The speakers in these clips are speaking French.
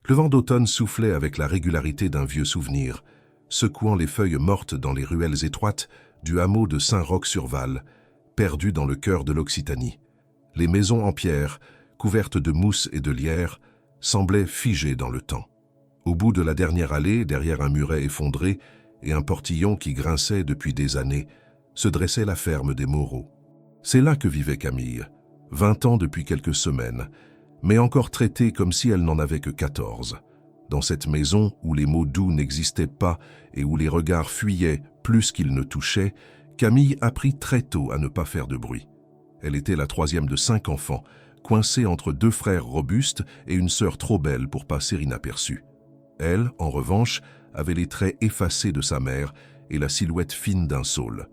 Le vent d'automne soufflait avec la régularité d'un vieux souvenir, secouant les feuilles mortes dans les ruelles étroites du hameau de Saint-Roch-sur-Val, perdu dans le cœur de l'Occitanie. Les maisons en pierre, couvertes de mousse et de lierre, semblaient figées dans le temps. Au bout de la dernière allée, derrière un muret effondré et un portillon qui grinçait depuis des années, se dressait la ferme des Moreau. C'est là que vivait Camille, 20 ans depuis quelques semaines, mais encore traitée comme si elle n'en avait que 14. Dans cette maison où les mots doux n'existaient pas et où les regards fuyaient plus qu'ils ne touchaient, Camille apprit très tôt à ne pas faire de bruit. Elle était la troisième de 5 enfants, coincée entre 2 frères robustes et une sœur trop belle pour passer inaperçue. Elle, en revanche, avait les traits effacés de sa mère et la silhouette fine d'un saule.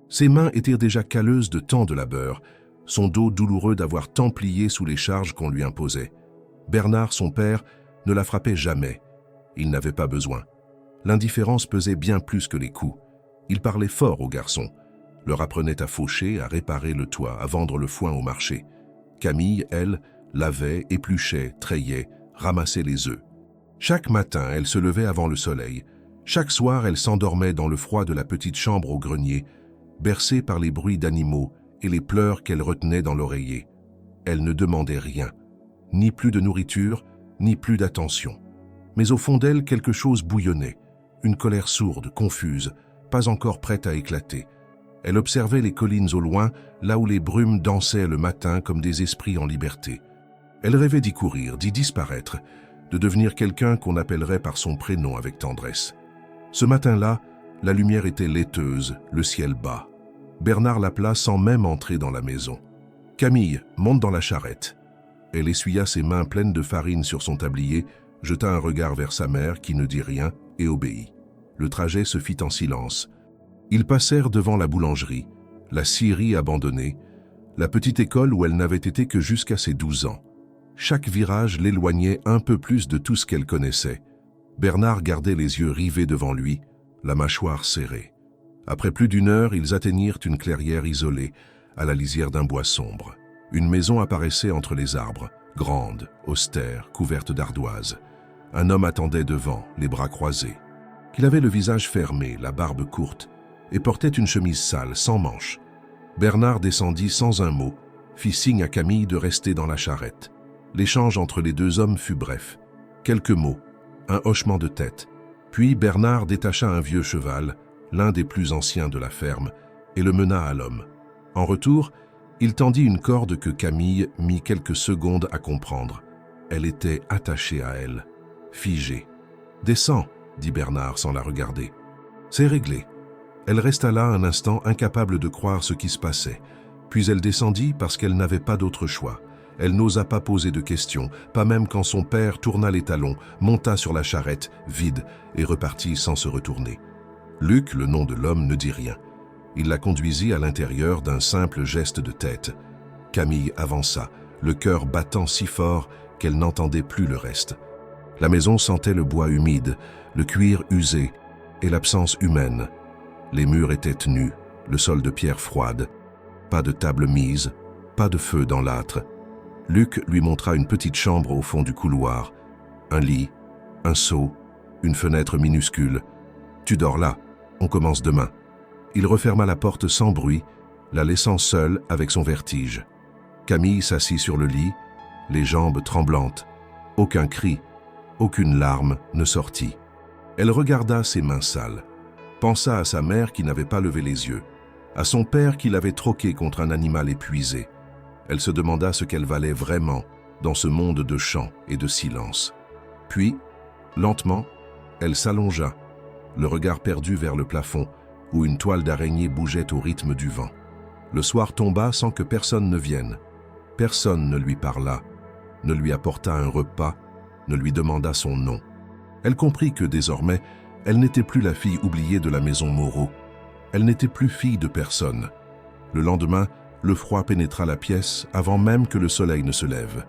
Ses mains étaient déjà calleuses de tant de labeur, son dos douloureux d'avoir tant plié sous les charges qu'on lui imposait. Bernard, son père, ne la frappait jamais. Il n'avait pas besoin. L'indifférence pesait bien plus que les coups. Il parlait fort aux garçons, leur apprenait à faucher, à réparer le toit, à vendre le foin au marché. Camille, elle, lavait, épluchait, trayait, ramassait les œufs. Chaque matin, elle se levait avant le soleil. Chaque soir, elle s'endormait dans le froid de la petite chambre au grenier, bercée par les bruits d'animaux et les pleurs qu'elle retenait dans l'oreiller. Elle ne demandait rien, ni plus de nourriture, ni plus d'attention. Mais au fond d'elle, quelque chose bouillonnait, une colère sourde, confuse, pas encore prête à éclater. Elle observait les collines au loin, là où les brumes dansaient le matin comme des esprits en liberté. Elle rêvait d'y courir, d'y disparaître, de devenir quelqu'un qu'on appellerait par son prénom avec tendresse. Ce matin-là, la lumière était laiteuse, le ciel bas. Bernard l'appela sans même entrer dans la maison. « Camille, monte dans la charrette. » Elle essuya ses mains pleines de farine sur son tablier, jeta un regard vers sa mère qui ne dit rien et obéit. Le trajet se fit en silence. Ils passèrent devant la boulangerie, la scierie abandonnée, la petite école où elle n'avait été que jusqu'à ses 12 ans. Chaque virage l'éloignait un peu plus de tout ce qu'elle connaissait. Bernard gardait les yeux rivés devant lui, la mâchoire serrée. Après plus d'1 heure, ils atteignirent une clairière isolée, à la lisière d'un bois sombre. Une maison apparaissait entre les arbres, grande, austère, couverte d'ardoises. Un homme attendait devant, les bras croisés. Il avait le visage fermé, la barbe courte, et portait une chemise sale, sans manches. Bernard descendit sans un mot, fit signe à Camille de rester dans la charrette. L'échange entre les 2 hommes fut bref. Quelques mots, un hochement de tête. Puis Bernard détacha un vieux cheval, l'un des plus anciens de la ferme, et le mena à l'homme. En retour, il tendit une corde que Camille mit quelques secondes à comprendre. Elle était attachée à elle, figée. « Descends », dit Bernard sans la regarder. « C'est réglé. » Elle resta là un instant, incapable de croire ce qui se passait. Puis elle descendit parce qu'elle n'avait pas d'autre choix. Elle n'osa pas poser de questions, pas même quand son père tourna les talons, monta sur la charrette, vide, et repartit sans se retourner. Luc, le nom de l'homme, ne dit rien. Il la conduisit à l'intérieur d'un simple geste de tête. Camille avança, le cœur battant si fort qu'elle n'entendait plus le reste. La maison sentait le bois humide, le cuir usé et l'absence humaine. Les murs étaient nus, le sol de pierre froide. Pas de table mise, pas de feu dans l'âtre. Luc lui montra une petite chambre au fond du couloir. Un lit, un seau, une fenêtre minuscule. « Tu dors là, on commence demain. » Il referma la porte sans bruit, la laissant seule avec son vertige. Camille s'assit sur le lit, les jambes tremblantes. Aucun cri, aucune larme ne sortit. Elle regarda ses mains sales, pensa à sa mère qui n'avait pas levé les yeux, à son père qui l'avait troqué contre un animal épuisé. Elle se demanda ce qu'elle valait vraiment dans ce monde de chants et de silence. Puis, lentement, elle s'allongea, le regard perdu vers le plafond, où une toile d'araignée bougeait au rythme du vent. Le soir tomba sans que personne ne vienne. Personne ne lui parla, ne lui apporta un repas, ne lui demanda son nom. Elle comprit que désormais, elle n'était plus la fille oubliée de la maison Moreau. Elle n'était plus fille de personne. Le lendemain, le froid pénétra la pièce avant même que le soleil ne se lève.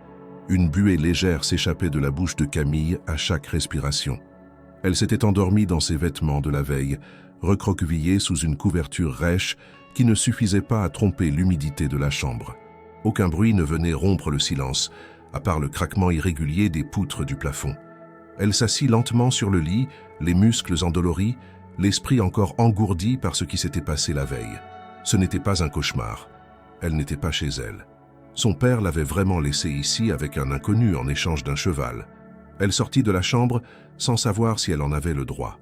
Une buée légère s'échappait de la bouche de Camille à chaque respiration. Elle s'était endormie dans ses vêtements de la veille, recroquevillée sous une couverture rêche qui ne suffisait pas à tromper l'humidité de la chambre. Aucun bruit ne venait rompre le silence, à part le craquement irrégulier des poutres du plafond. Elle s'assit lentement sur le lit, les muscles endoloris, l'esprit encore engourdi par ce qui s'était passé la veille. Ce n'était pas un cauchemar. Elle n'était pas chez elle. Son père l'avait vraiment laissée ici avec un inconnu en échange d'un cheval. Elle sortit de la chambre sans savoir si elle en avait le droit.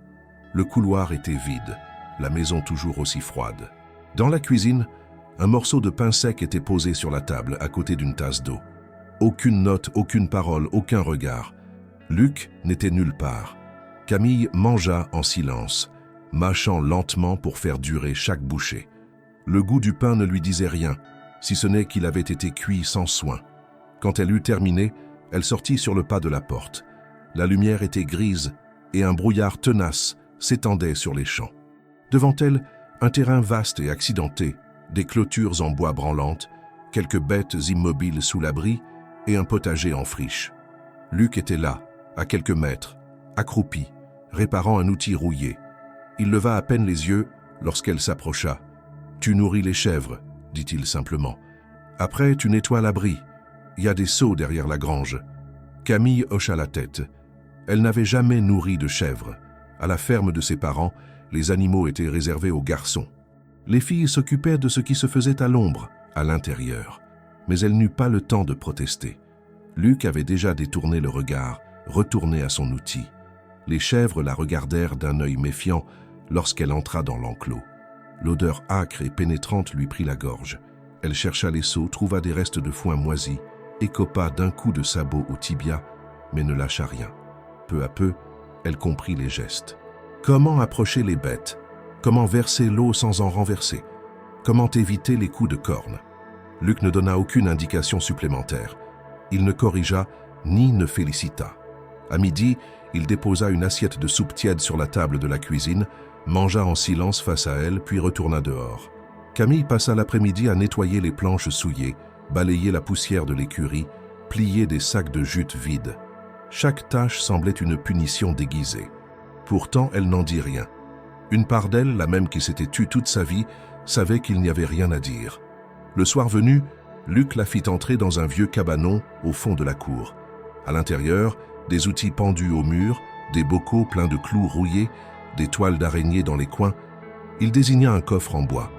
Le couloir était vide, la maison toujours aussi froide. Dans la cuisine, un morceau de pain sec était posé sur la table à côté d'une tasse d'eau. Aucune note, aucune parole, aucun regard. Luc n'était nulle part. Camille mangea en silence, mâchant lentement pour faire durer chaque bouchée. Le goût du pain ne lui disait rien, si ce n'est qu'il avait été cuit sans soin. Quand elle eut terminé, elle sortit sur le pas de la porte. La lumière était grise et un brouillard tenace s'étendait sur les champs. Devant elle, un terrain vaste et accidenté, des clôtures en bois branlantes, quelques bêtes immobiles sous l'abri et un potager en friche. Luc était là, à quelques mètres, accroupi, réparant un outil rouillé. Il leva à peine les yeux lorsqu'elle s'approcha. « Tu nourris les chèvres », dit-il simplement. « Après, tu nettoies l'abri. Il y a des seaux derrière la grange. » Camille hocha la tête. Elle n'avait jamais nourri de chèvres. À la ferme de ses parents, les animaux étaient réservés aux garçons. Les filles s'occupaient de ce qui se faisait à l'ombre, à l'intérieur. Mais elle n'eut pas le temps de protester. Luc avait déjà détourné le regard, retourné à son outil. Les chèvres la regardèrent d'un œil méfiant lorsqu'elle entra dans l'enclos. L'odeur âcre et pénétrante lui prit la gorge. Elle chercha les seaux, trouva des restes de foin moisi, écopa d'un coup de sabot au tibia, mais ne lâcha rien. Peu à peu, elle comprit les gestes. Comment approcher les bêtes? Comment verser l'eau sans en renverser? Comment éviter les coups de corne? Luc ne donna aucune indication supplémentaire. Il ne corrigea ni ne félicita. À midi, il déposa une assiette de soupe tiède sur la table de la cuisine, mangea en silence face à elle, puis retourna dehors. Camille passa l'après-midi à nettoyer les planches souillées, balayer la poussière de l'écurie, plier des sacs de jute vides. Chaque tâche semblait une punition déguisée. Pourtant, elle n'en dit rien. Une part d'elle, la même qui s'était tue toute sa vie, savait qu'il n'y avait rien à dire. Le soir venu, Luc la fit entrer dans un vieux cabanon au fond de la cour. À l'intérieur, des outils pendus au mur, des bocaux pleins de clous rouillés, des toiles d'araignée dans les coins. Il désigna un coffre en bois.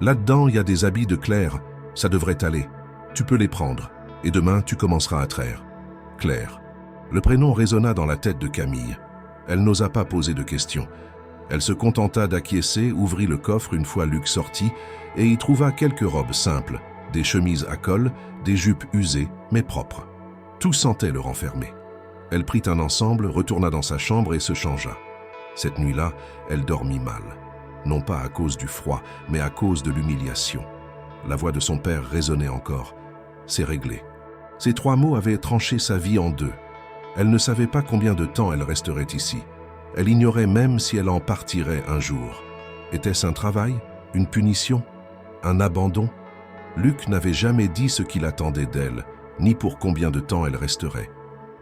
Là-dedans, il y a des habits de Claire, ça devrait aller. Tu peux les prendre, et demain, tu commenceras à traire. Claire. Le prénom résonna dans la tête de Camille. Elle n'osa pas poser de questions. Elle se contenta d'acquiescer, ouvrit le coffre une fois Luc sorti, et y trouva quelques robes simples, des chemises à col, des jupes usées, mais propres. Tout sentait le renfermer. Elle prit un ensemble, retourna dans sa chambre et se changea. Cette nuit-là, elle dormit mal. Non pas à cause du froid, mais à cause de l'humiliation. La voix de son père résonnait encore. C'est réglé. Ces 3 mots avaient tranché sa vie en 2. Elle ne savait pas combien de temps elle resterait ici. Elle ignorait même si elle en partirait un jour. Était-ce un travail? Une punition? Un abandon? Luc n'avait jamais dit ce qu'il attendait d'elle, ni pour combien de temps elle resterait.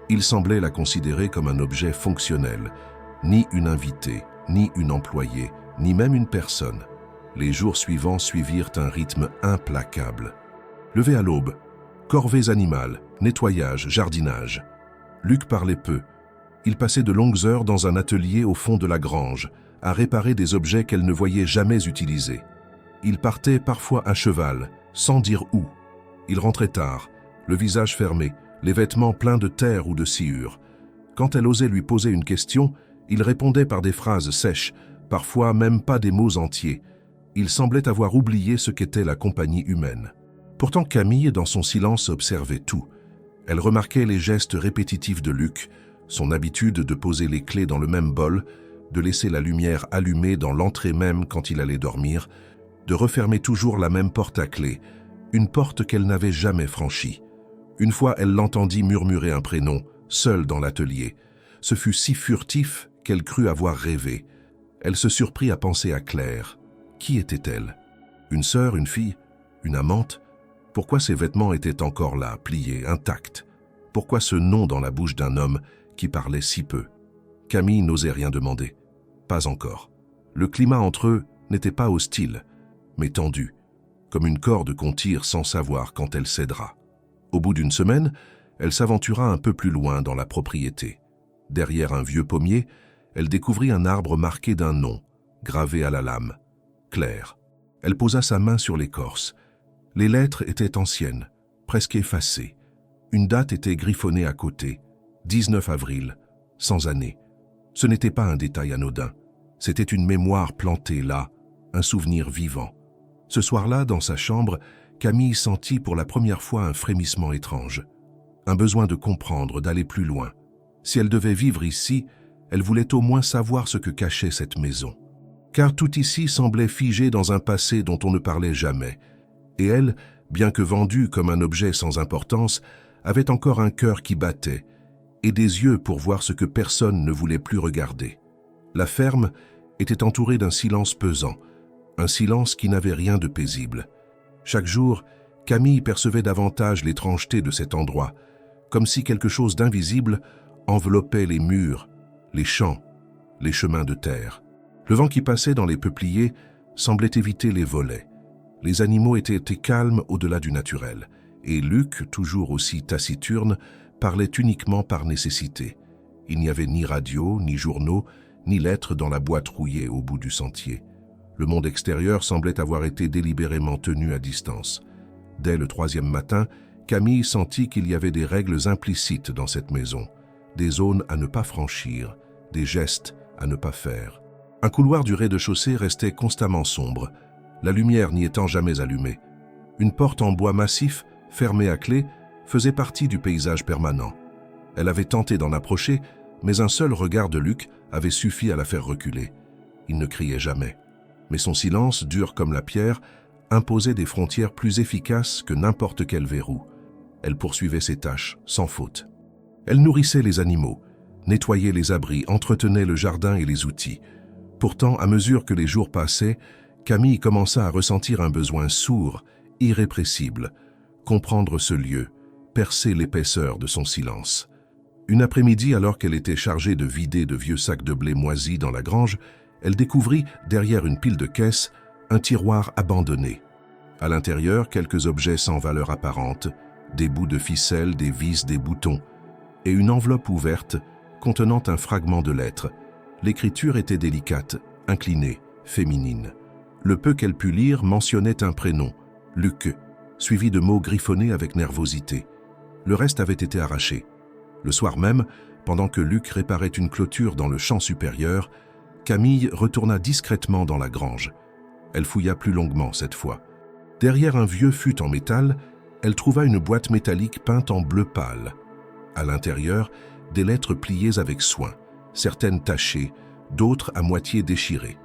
Il semblait la considérer comme un objet fonctionnel, ni une invitée, ni une employée, ni même une personne. Les jours suivants suivirent un rythme implacable. Levé à l'aube, corvées animales, nettoyage, jardinage. Luc parlait peu. Il passait de longues heures dans un atelier au fond de la grange, à réparer des objets qu'elle ne voyait jamais utiliser. Il partait parfois à cheval, sans dire où. Il rentrait tard, le visage fermé, les vêtements pleins de terre ou de sciure. Quand elle osait lui poser une question, il répondait par des phrases sèches, parfois même pas des mots entiers. Il semblait avoir oublié ce qu'était la compagnie humaine. Pourtant Camille, dans son silence, observait tout. Elle remarquait les gestes répétitifs de Luc, son habitude de poser les clés dans le même bol, de laisser la lumière allumée dans l'entrée même quand il allait dormir, de refermer toujours la même porte à clé, une porte qu'elle n'avait jamais franchie. Une fois, elle l'entendit murmurer un prénom, seule dans l'atelier. Ce fut si furtif qu'elle crut avoir rêvé. Elle se surprit à penser à Claire. Qui était-elle? Une sœur, une fille? Une amante? Pourquoi ses vêtements étaient encore là, pliés, intacts? Pourquoi ce nom dans la bouche d'un homme qui parlait si peu? Camille n'osait rien demander. Pas encore. Le climat entre eux n'était pas hostile, mais tendu, comme une corde qu'on tire sans savoir quand elle cédera. Au bout d'une semaine, elle s'aventura un peu plus loin dans la propriété. Derrière un vieux pommier, elle découvrit un arbre marqué d'un nom, gravé à la lame. Claire. Elle posa sa main sur l'écorce. Les lettres étaient anciennes, presque effacées. Une date était griffonnée à côté, 19 avril, sans année. Ce n'était pas un détail anodin. C'était une mémoire plantée là, un souvenir vivant. Ce soir-là, dans sa chambre, Camille sentit pour la première fois un frémissement étrange. Un besoin de comprendre, d'aller plus loin. Si elle devait vivre ici, elle voulait au moins savoir ce que cachait cette maison. Car tout ici semblait figé dans un passé dont on ne parlait jamais. Et elle, bien que vendue comme un objet sans importance, avait encore un cœur qui battait, et des yeux pour voir ce que personne ne voulait plus regarder. La ferme était entourée d'un silence pesant, un silence qui n'avait rien de paisible. Chaque jour, Camille percevait davantage l'étrangeté de cet endroit, comme si quelque chose d'invisible enveloppait les murs, les champs, les chemins de terre. Le vent qui passait dans les peupliers semblait éviter les volets. Les animaux étaient calmes au-delà du naturel, et Luc, toujours aussi taciturne, parlait uniquement par nécessité. Il n'y avait ni radio, ni journaux, ni lettres dans la boîte rouillée au bout du sentier. Le monde extérieur semblait avoir été délibérément tenu à distance. Dès le 3e matin, Camille sentit qu'il y avait des règles implicites dans cette maison, des zones à ne pas franchir, des gestes à ne pas faire. Un couloir du rez-de-chaussée restait constamment sombre, la lumière n'y étant jamais allumée. Une porte en bois massif, fermée à clé, faisait partie du paysage permanent. Elle avait tenté d'en approcher, mais un seul regard de Luc avait suffi à la faire reculer. Il ne criait jamais. Mais son silence, dur comme la pierre, imposait des frontières plus efficaces que n'importe quel verrou. Elle poursuivait ses tâches, sans faute. Elle nourrissait les animaux, nettoyait les abris, entretenait le jardin et les outils. Pourtant, à mesure que les jours passaient, Camille commença à ressentir un besoin sourd, irrépressible, comprendre ce lieu, percer l'épaisseur de son silence. Une après-midi, alors qu'elle était chargée de vider de vieux sacs de blé moisis dans la grange, elle découvrit, derrière une pile de caisses, un tiroir abandonné. À l'intérieur, quelques objets sans valeur apparente, des bouts de ficelle, des vis, des boutons, et une enveloppe ouverte contenant un fragment de lettre. L'écriture était délicate, inclinée, féminine. Le peu qu'elle put lire mentionnait un prénom, Luc, suivi de mots griffonnés avec nervosité. Le reste avait été arraché. Le soir même, pendant que Luc réparait une clôture dans le champ supérieur, Camille retourna discrètement dans la grange. Elle fouilla plus longuement cette fois. Derrière un vieux fût en métal, elle trouva une boîte métallique peinte en bleu pâle. À l'intérieur, des lettres pliées avec soin, certaines tachées, d'autres à moitié déchirées.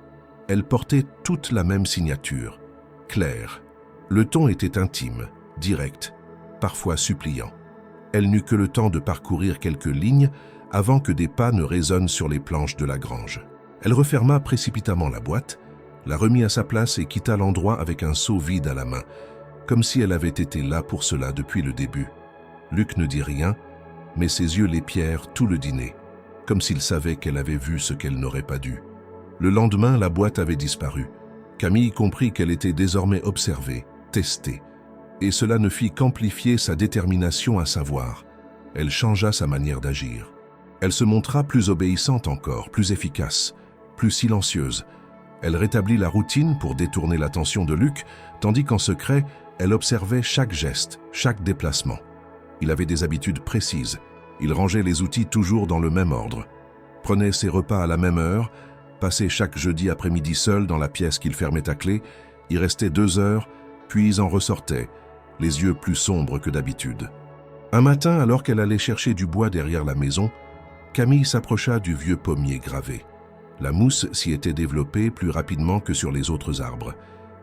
Elles portaient toutes la même signature, Claire. Le ton était intime, direct, parfois suppliant. Elle n'eut que le temps de parcourir quelques lignes avant que des pas ne résonnent sur les planches de la grange. Elle referma précipitamment la boîte, la remit à sa place et quitta l'endroit avec un seau vide à la main, comme si elle avait été là pour cela depuis le début. Luc ne dit rien, mais ses yeux l'épièrent tout le dîner, comme s'il savait qu'elle avait vu ce qu'elle n'aurait pas dû. Le lendemain, la boîte avait disparu. Camille comprit qu'elle était désormais observée, testée, et cela ne fit qu'amplifier sa détermination à savoir. Elle changea sa manière d'agir. Elle se montra plus obéissante encore, plus efficace, plus silencieuse. Elle rétablit la routine pour détourner l'attention de Luc, tandis qu'en secret, elle observait chaque geste, chaque déplacement. Il avait des habitudes précises. Il rangeait les outils toujours dans le même ordre. Prenait ses repas à la même heure, passait chaque jeudi après-midi seul dans la pièce qu'il fermait à clé, y restait 2 heures, puis en ressortait, les yeux plus sombres que d'habitude. Un matin, alors qu'elle allait chercher du bois derrière la maison, Camille s'approcha du vieux pommier gravé. La mousse s'y était développée plus rapidement que sur les autres arbres.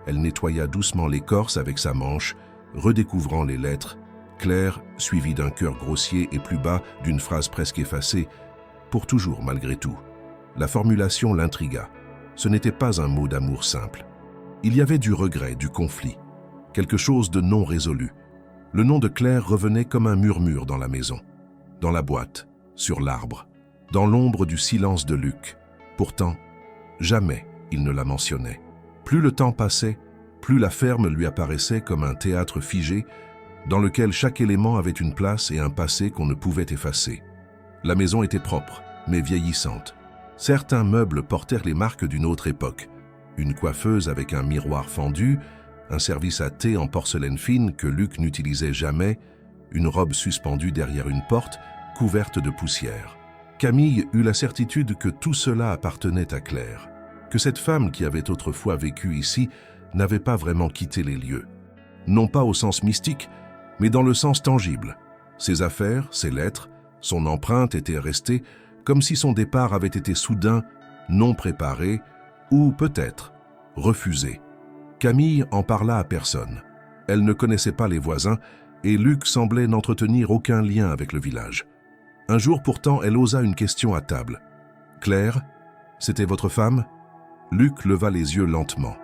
Elle nettoya doucement l'écorce avec sa manche, redécouvrant les lettres, Claire, suivie d'un cœur grossier et plus bas d'une phrase presque effacée, pour toujours malgré tout. La formulation l'intrigua. Ce n'était pas un mot d'amour simple. Il y avait du regret, du conflit, quelque chose de non résolu. Le nom de Claire revenait comme un murmure dans la maison, dans la boîte, sur l'arbre, dans l'ombre du silence de Luc. Pourtant, jamais il ne la mentionnait. Plus le temps passait, plus la ferme lui apparaissait comme un théâtre figé dans lequel chaque élément avait une place et un passé qu'on ne pouvait effacer. La maison était propre, mais vieillissante. Certains meubles portèrent les marques d'une autre époque. Une coiffeuse avec un miroir fendu, un service à thé en porcelaine fine que Luc n'utilisait jamais, une robe suspendue derrière une porte, couverte de poussière. Camille eut la certitude que tout cela appartenait à Claire, que cette femme qui avait autrefois vécu ici n'avait pas vraiment quitté les lieux. Non pas au sens mystique, mais dans le sens tangible. Ses affaires, ses lettres, son empreinte étaient restées comme si son départ avait été soudain, non préparé, ou peut-être refusé. Camille en parla à personne. Elle ne connaissait pas les voisins et Luc semblait n'entretenir aucun lien avec le village. Un jour pourtant, elle osa une question à table. « Claire, c'était votre femme ?» Luc leva les yeux lentement.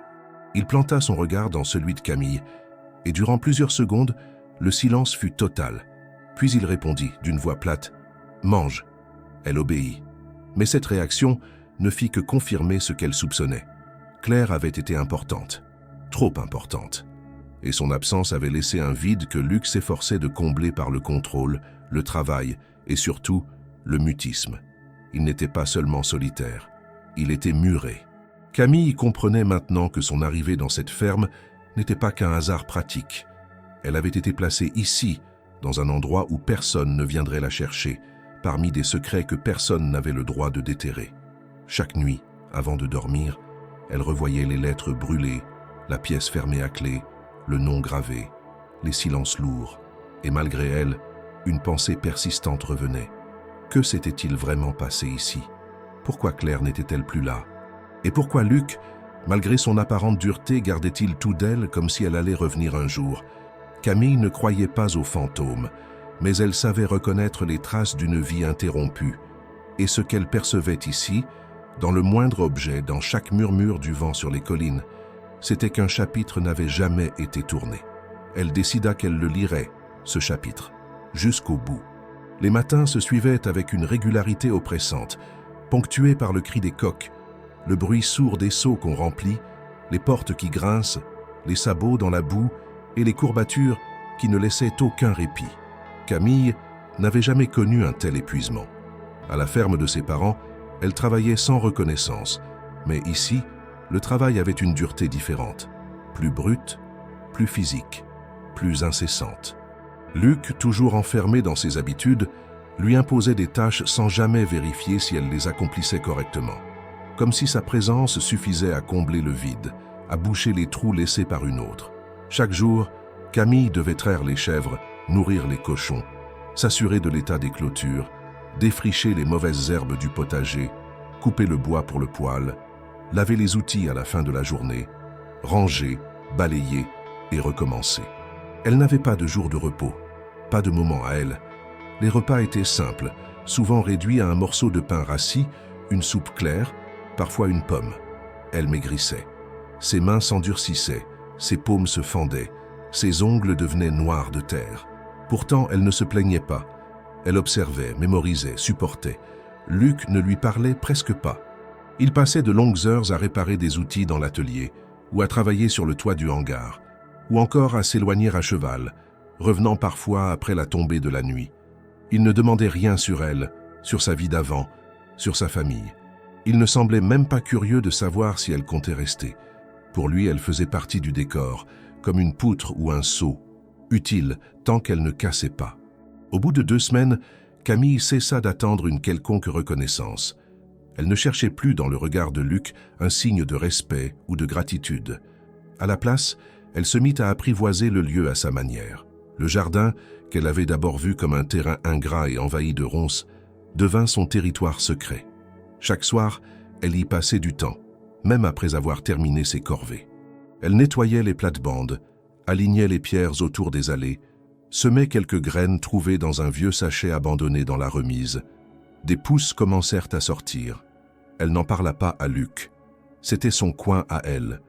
Il planta son regard dans celui de Camille et durant plusieurs secondes, le silence fut total. Puis il répondit d'une voix plate « Mange ». Elle obéit. Mais cette réaction ne fit que confirmer ce qu'elle soupçonnait. Claire avait été importante, trop importante. Et son absence avait laissé un vide que Luc s'efforçait de combler par le contrôle, le travail et surtout le mutisme. Il n'était pas seulement solitaire, il était muré. Camille comprenait maintenant que son arrivée dans cette ferme n'était pas qu'un hasard pratique. Elle avait été placée ici, dans un endroit où personne ne viendrait la chercher, parmi des secrets que personne n'avait le droit de déterrer. Chaque nuit, avant de dormir, elle revoyait les lettres brûlées, la pièce fermée à clé, le nom gravé, les silences lourds, et malgré elle, une pensée persistante revenait. Que s'était-il vraiment passé ici? Pourquoi Claire n'était-elle plus là? Et pourquoi Luc, malgré son apparente dureté, gardait-il tout d'elle comme si elle allait revenir un jour? Camille ne croyait pas aux fantômes, mais elle savait reconnaître les traces d'une vie interrompue. Et ce qu'elle percevait ici, dans le moindre objet, dans chaque murmure du vent sur les collines, c'était qu'un chapitre n'avait jamais été tourné. Elle décida qu'elle le lirait, ce chapitre, jusqu'au bout. Les matins se suivaient avec une régularité oppressante, ponctuée par le cri des coqs, le bruit sourd des seaux qu'on remplit, les portes qui grincent, les sabots dans la boue et les courbatures qui ne laissaient aucun répit. Camille n'avait jamais connu un tel épuisement. À la ferme de ses parents, elle travaillait sans reconnaissance, mais ici, le travail avait une dureté différente, plus brute, plus physique, plus incessante. Luc, toujours enfermé dans ses habitudes, lui imposait des tâches sans jamais vérifier si elle les accomplissait correctement, comme si sa présence suffisait à combler le vide, à boucher les trous laissés par une autre. Chaque jour, Camille devait traire les chèvres, nourrir les cochons, s'assurer de l'état des clôtures, défricher les mauvaises herbes du potager, couper le bois pour le poêle, laver les outils à la fin de la journée, ranger, balayer et recommencer. Elle n'avait pas de jour de repos, pas de moment à elle. Les repas étaient simples, souvent réduits à un morceau de pain rassis, une soupe claire, parfois une pomme. Elle maigrissait. Ses mains s'endurcissaient, ses paumes se fendaient, ses ongles devenaient noirs de terre. Pourtant, elle ne se plaignait pas. Elle observait, mémorisait, supportait. Luc ne lui parlait presque pas. Il passait de longues heures à réparer des outils dans l'atelier, ou à travailler sur le toit du hangar, ou encore à s'éloigner à cheval, revenant parfois après la tombée de la nuit. Il ne demandait rien sur elle, sur sa vie d'avant, sur sa famille. Il ne semblait même pas curieux de savoir si elle comptait rester. Pour lui, elle faisait partie du décor, comme une poutre ou un seau, utile tant qu'elle ne cassait pas. Au bout de 2 semaines, Camille cessa d'attendre une quelconque reconnaissance. Elle ne cherchait plus dans le regard de Luc un signe de respect ou de gratitude. À la place, elle se mit à apprivoiser le lieu à sa manière. Le jardin, qu'elle avait d'abord vu comme un terrain ingrat et envahi de ronces, devint son territoire secret. Chaque soir, elle y passait du temps, même après avoir terminé ses corvées. Elle nettoyait les plates-bandes, alignait les pierres autour des allées, semait quelques graines trouvées dans un vieux sachet abandonné dans la remise. Des pousses commencèrent à sortir. Elle n'en parla pas à Luc. C'était son coin à elle,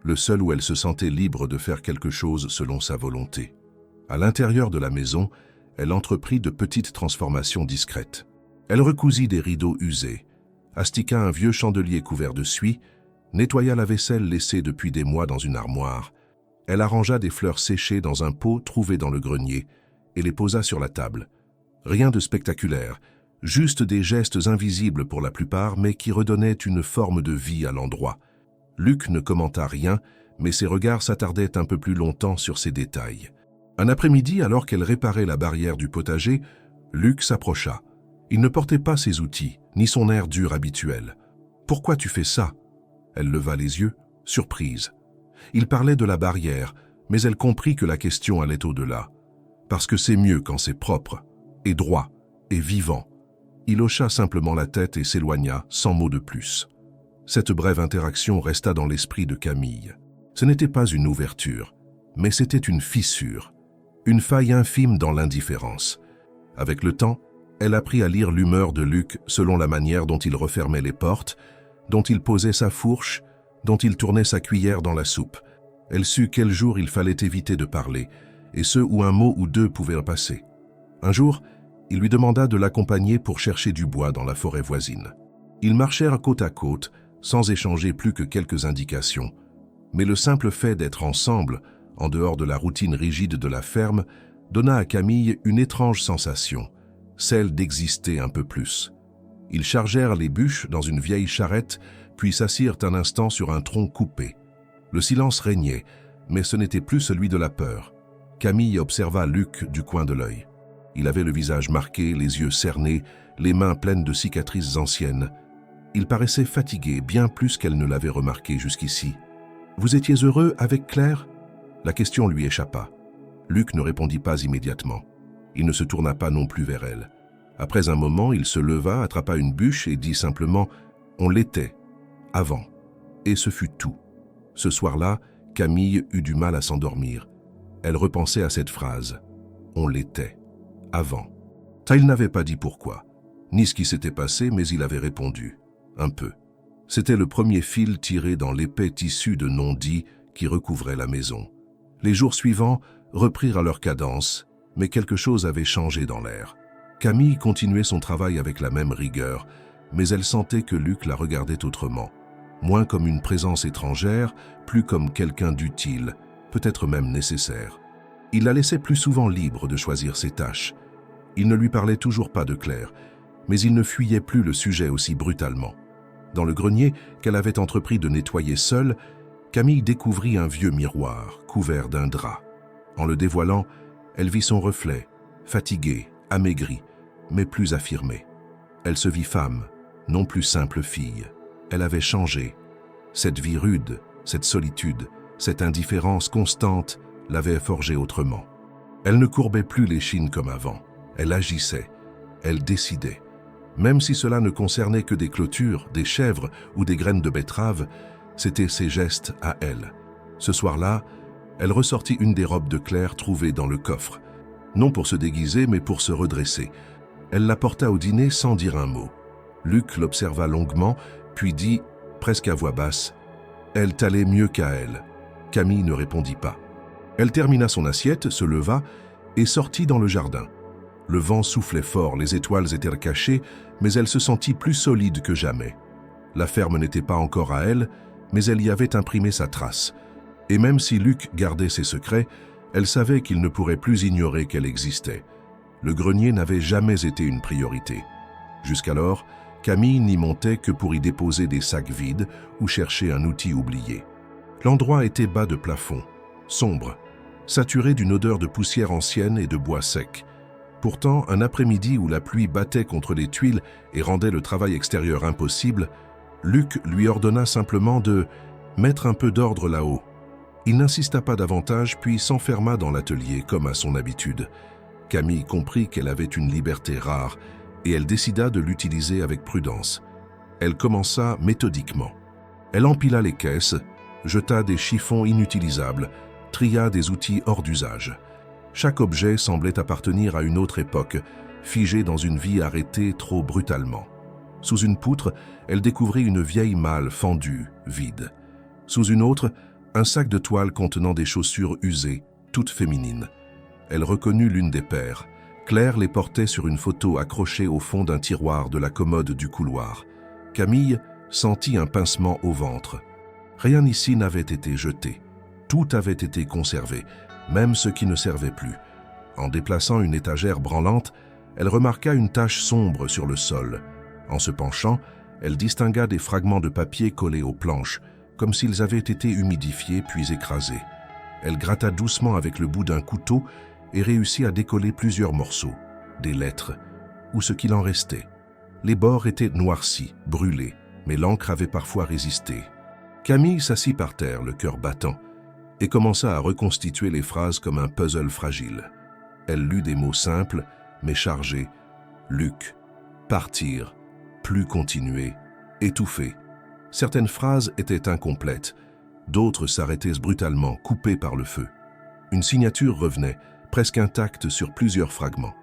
le seul où elle se sentait libre de faire quelque chose selon sa volonté. À l'intérieur de la maison, elle entreprit de petites transformations discrètes. Elle recousit des rideaux usés, astiqua un vieux chandelier couvert de suie, nettoya la vaisselle laissée depuis des mois dans une armoire. Elle arrangea des fleurs séchées dans un pot trouvé dans le grenier et les posa sur la table. Rien de spectaculaire, Juste des gestes invisibles pour la plupart, mais qui redonnaient une forme de vie à l'endroit. Luc ne commenta rien, mais ses regards s'attardaient un peu plus longtemps sur ces détails. Un après-midi, alors qu'elle réparait la barrière du potager, Luc s'approcha. Il ne portait pas ses outils, ni son air dur habituel. « Pourquoi tu fais ça ?» Elle leva les yeux, surprise. Il parlait de la barrière, mais elle comprit que la question allait au-delà. Parce que c'est mieux quand c'est propre, et droit, et vivant. Il hocha simplement la tête et s'éloigna, sans mot de plus. Cette brève interaction resta dans l'esprit de Camille. Ce n'était pas une ouverture, mais c'était une fissure, une faille infime dans l'indifférence. Avec le temps, elle apprit à lire l'humeur de Luc selon la manière dont il refermait les portes, dont il posait sa fourche, dont il tournait sa cuillère dans la soupe. Elle sut quel jour il fallait éviter de parler, et ceux où un mot ou deux pouvaient passer. Un jour, il lui demanda de l'accompagner pour chercher du bois dans la forêt voisine. Ils marchèrent côte à côte, sans échanger plus que quelques indications. Mais le simple fait d'être ensemble, en dehors de la routine rigide de la ferme, donna à Camille une étrange sensation, celle d'exister un peu plus. Ils chargèrent les bûches dans une vieille charrette, puis s'assirent un instant sur un tronc coupé. Le silence régnait, mais ce n'était plus celui de la peur. Camille observa Luc du coin de l'œil. Il avait le visage marqué, les yeux cernés, les mains pleines de cicatrices anciennes. Il paraissait fatigué, bien plus qu'elle ne l'avait remarqué jusqu'ici. « Vous étiez heureux avec Claire ?» La question lui échappa. Luc ne répondit pas immédiatement. Il ne se tourna pas non plus vers elle. Après un moment, il se leva, attrapa une bûche et dit simplement « On l'était, avant. » Et ce fut tout. Ce soir-là, Camille eut du mal à s'endormir. Elle repensait à cette phrase « On l'était, avant. » Il n'avait pas dit pourquoi, ni ce qui s'était passé, mais il avait répondu. Un peu. C'était le premier fil tiré dans l'épais tissu de non-dits qui recouvrait la maison. Les jours suivants reprirent à leur cadence, mais quelque chose avait changé dans l'air. Camille continuait son travail avec la même rigueur, mais elle sentait que Luc la regardait autrement. Moins comme une présence étrangère, plus comme quelqu'un d'utile, peut-être même nécessaire. Il la laissait plus souvent libre de choisir ses tâches. Il ne lui parlait toujours pas de Claire, mais il ne fuyait plus le sujet aussi brutalement. Dans le grenier qu'elle avait entrepris de nettoyer seule, Camille découvrit un vieux miroir couvert d'un drap. En le dévoilant, elle vit son reflet, fatigué, amaigri, mais plus affirmé. Elle se vit femme, non plus simple fille. Elle avait changé. Cette vie rude, cette solitude, cette indifférence constante l'avaient forgée autrement. Elle ne courbait plus l'échine comme avant. Elle agissait. Elle décidait. Même si cela ne concernait que des clôtures, des chèvres ou des graines de betterave, c'étaient ses gestes à elle. Ce soir-là, elle ressortit une des robes de Claire trouvées dans le coffre. Non pour se déguiser, mais pour se redresser. Elle la porta au dîner sans dire un mot. Luc l'observa longuement, puis dit, presque à voix basse, « Elle t'allait mieux qu'à elle. » Camille ne répondit pas. Elle termina son assiette, se leva et sortit dans le jardin. Le vent soufflait fort, les étoiles étaient cachées, mais elle se sentit plus solide que jamais. La ferme n'était pas encore à elle, mais elle y avait imprimé sa trace. Et même si Luc gardait ses secrets, elle savait qu'il ne pourrait plus ignorer qu'elle existait. Le grenier n'avait jamais été une priorité. Jusqu'alors, Camille n'y montait que pour y déposer des sacs vides ou chercher un outil oublié. L'endroit était bas de plafond, sombre, saturé d'une odeur de poussière ancienne et de bois sec. Pourtant, un après-midi où la pluie battait contre les tuiles et rendait le travail extérieur impossible, Luc lui ordonna simplement de mettre un peu d'ordre là-haut. Il n'insista pas davantage, puis s'enferma dans l'atelier comme à son habitude. Camille comprit qu'elle avait une liberté rare et elle décida de l'utiliser avec prudence. Elle commença méthodiquement. Elle empila les caisses, jeta des chiffons inutilisables, tria des outils hors d'usage. Chaque objet semblait appartenir à une autre époque, figé dans une vie arrêtée trop brutalement. Sous une poutre, elle découvrit une vieille malle fendue, vide. Sous une autre, un sac de toile contenant des chaussures usées, toutes féminines. Elle reconnut l'une des paires. Claire les portait sur une photo accrochée au fond d'un tiroir de la commode du couloir. Camille sentit un pincement au ventre. Rien ici n'avait été jeté. Tout avait été conservé, même ce qui ne servait plus. En déplaçant une étagère branlante, Elle remarqua une tache sombre sur le sol. En se penchant, elle distingua des fragments de papier collés aux planches, comme s'ils avaient été humidifiés puis écrasés. Elle gratta doucement avec le bout d'un couteau et réussit à décoller plusieurs morceaux, des lettres, ou ce qu'il en restait. Les bords étaient noircis, brûlés, mais l'encre avait parfois résisté. Camille s'assit par terre, le cœur battant, et commença à reconstituer les phrases comme un puzzle fragile. Elle lut des mots simples, mais chargés. Luc, partir, plus continuer, étouffer. Certaines phrases étaient incomplètes, d'autres s'arrêtaient brutalement, coupées par le feu. Une signature revenait, presque intacte sur plusieurs fragments.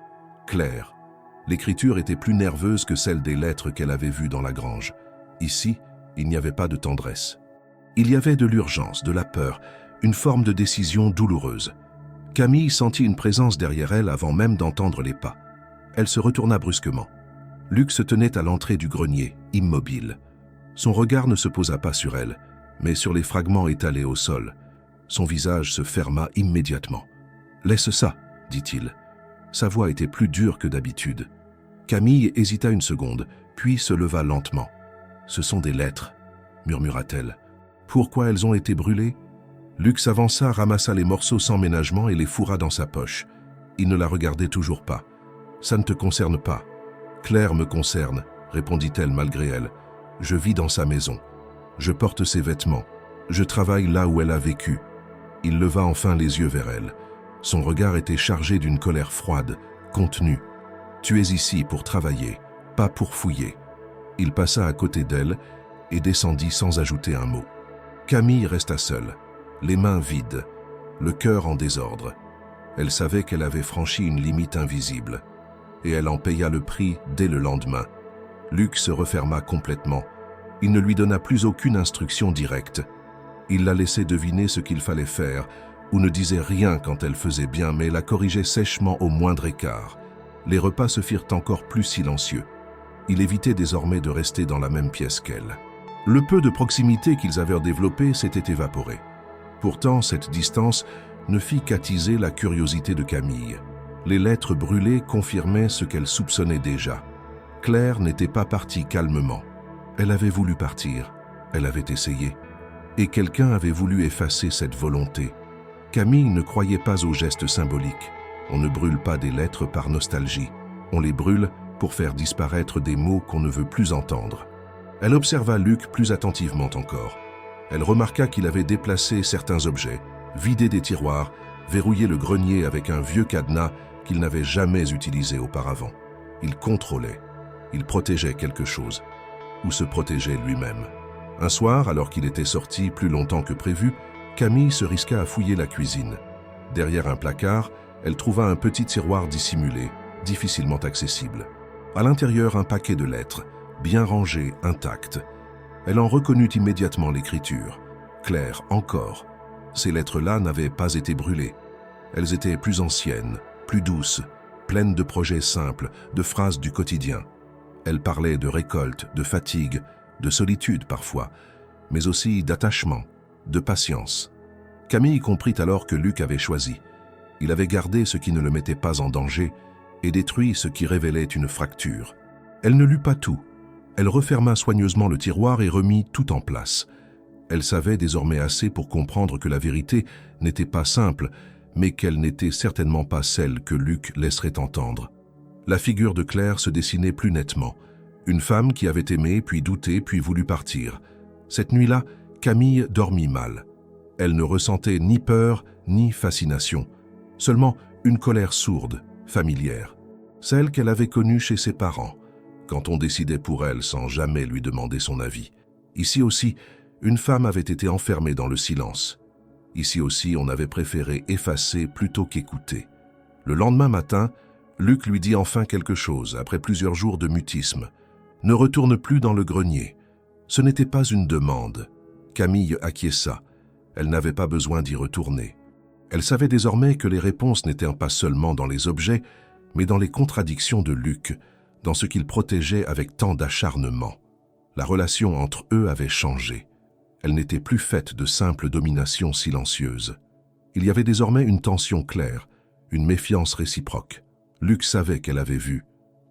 Claire. L'écriture était plus nerveuse que celle des lettres qu'elle avait vues dans la grange. Ici, il n'y avait pas de tendresse. Il y avait de l'urgence, de la peur, une forme de décision douloureuse. Camille sentit une présence derrière elle avant même d'entendre les pas. Elle se retourna brusquement. Luc se tenait à l'entrée du grenier, immobile. Son regard ne se posa pas sur elle, mais sur les fragments étalés au sol. Son visage se ferma immédiatement. « Laisse ça », dit-il. Sa voix était plus dure que d'habitude. Camille hésita une seconde, puis se leva lentement. « Ce sont des lettres », murmura-t-elle. « Pourquoi elles ont été brûlées ?» Luc s'avança, ramassa les morceaux sans ménagement et les fourra dans sa poche. Il ne la regardait toujours pas. « Ça ne te concerne pas. »« Claire me concerne, » répondit-elle malgré elle. « Je vis dans sa maison. Je porte ses vêtements. Je travaille là où elle a vécu. » Il leva enfin les yeux vers elle. Son regard était chargé d'une colère froide, contenue. « Tu es ici pour travailler, pas pour fouiller. » Il passa à côté d'elle et descendit sans ajouter un mot. Camille resta seule, les mains vides, le cœur en désordre. Elle savait qu'elle avait franchi une limite invisible, et elle en paya le prix dès le lendemain. Luc se referma complètement. Il ne lui donna plus aucune instruction directe. Il la laissait deviner ce qu'il fallait faire, ou ne disait rien quand elle faisait bien, mais la corrigeait sèchement au moindre écart. Les repas se firent encore plus silencieux. Il évitait désormais de rester dans la même pièce qu'elle. Le peu de proximité qu'ils avaient développé s'était évaporé. Pourtant, cette distance ne fit qu'attiser la curiosité de Camille. Les lettres brûlées confirmaient ce qu'elle soupçonnait déjà. Claire n'était pas partie calmement. Elle avait voulu partir, elle avait essayé. Et quelqu'un avait voulu effacer cette volonté. Camille ne croyait pas aux gestes symboliques. On ne brûle pas des lettres par nostalgie. On les brûle pour faire disparaître des mots qu'on ne veut plus entendre. Elle observa Luc plus attentivement encore. Elle remarqua qu'il avait déplacé certains objets, vidé des tiroirs, verrouillé le grenier avec un vieux cadenas qu'il n'avait jamais utilisé auparavant. Il contrôlait, il protégeait quelque chose, ou se protégeait lui-même. Un soir, alors qu'il était sorti plus longtemps que prévu, Camille se risqua à fouiller la cuisine. Derrière un placard, elle trouva un petit tiroir dissimulé, difficilement accessible. À l'intérieur, un paquet de lettres, bien rangé, intact. Elle en reconnut immédiatement l'écriture. Claire, encore. Ces lettres-là n'avaient pas été brûlées. Elles étaient plus anciennes, plus douces, pleines de projets simples, de phrases du quotidien. Elles parlaient de récolte, de fatigue, de solitude parfois, mais aussi d'attachement, de patience. Camille comprit alors que Luc avait choisi. Il avait gardé ce qui ne le mettait pas en danger et détruit ce qui révélait une fracture. Elle ne lut pas tout. Elle referma soigneusement le tiroir et remit tout en place. Elle savait désormais assez pour comprendre que la vérité n'était pas simple, mais qu'elle n'était certainement pas celle que Luc laisserait entendre. La figure de Claire se dessinait plus nettement. Une femme qui avait aimé, puis douté, puis voulu partir. Cette nuit-là, Camille dormit mal. Elle ne ressentait ni peur, ni fascination. Seulement une colère sourde, familière. Celle qu'elle avait connue chez ses parents, quand on décidait pour elle sans jamais lui demander son avis. Ici aussi, une femme avait été enfermée dans le silence. Ici aussi, on avait préféré effacer plutôt qu'écouter. Le lendemain matin, Luc lui dit enfin quelque chose, après plusieurs jours de mutisme. Ne retourne plus dans le grenier. Ce n'était pas une demande. Camille acquiesça. Elle n'avait pas besoin d'y retourner. Elle savait désormais que les réponses n'étaient pas seulement dans les objets, mais dans les contradictions de Luc, dans ce qu'il protégeait avec tant d'acharnement. La relation entre eux avait changé. Elle n'était plus faite de simple domination silencieuse. Il y avait désormais une tension claire, une méfiance réciproque. Luc savait qu'elle avait vu.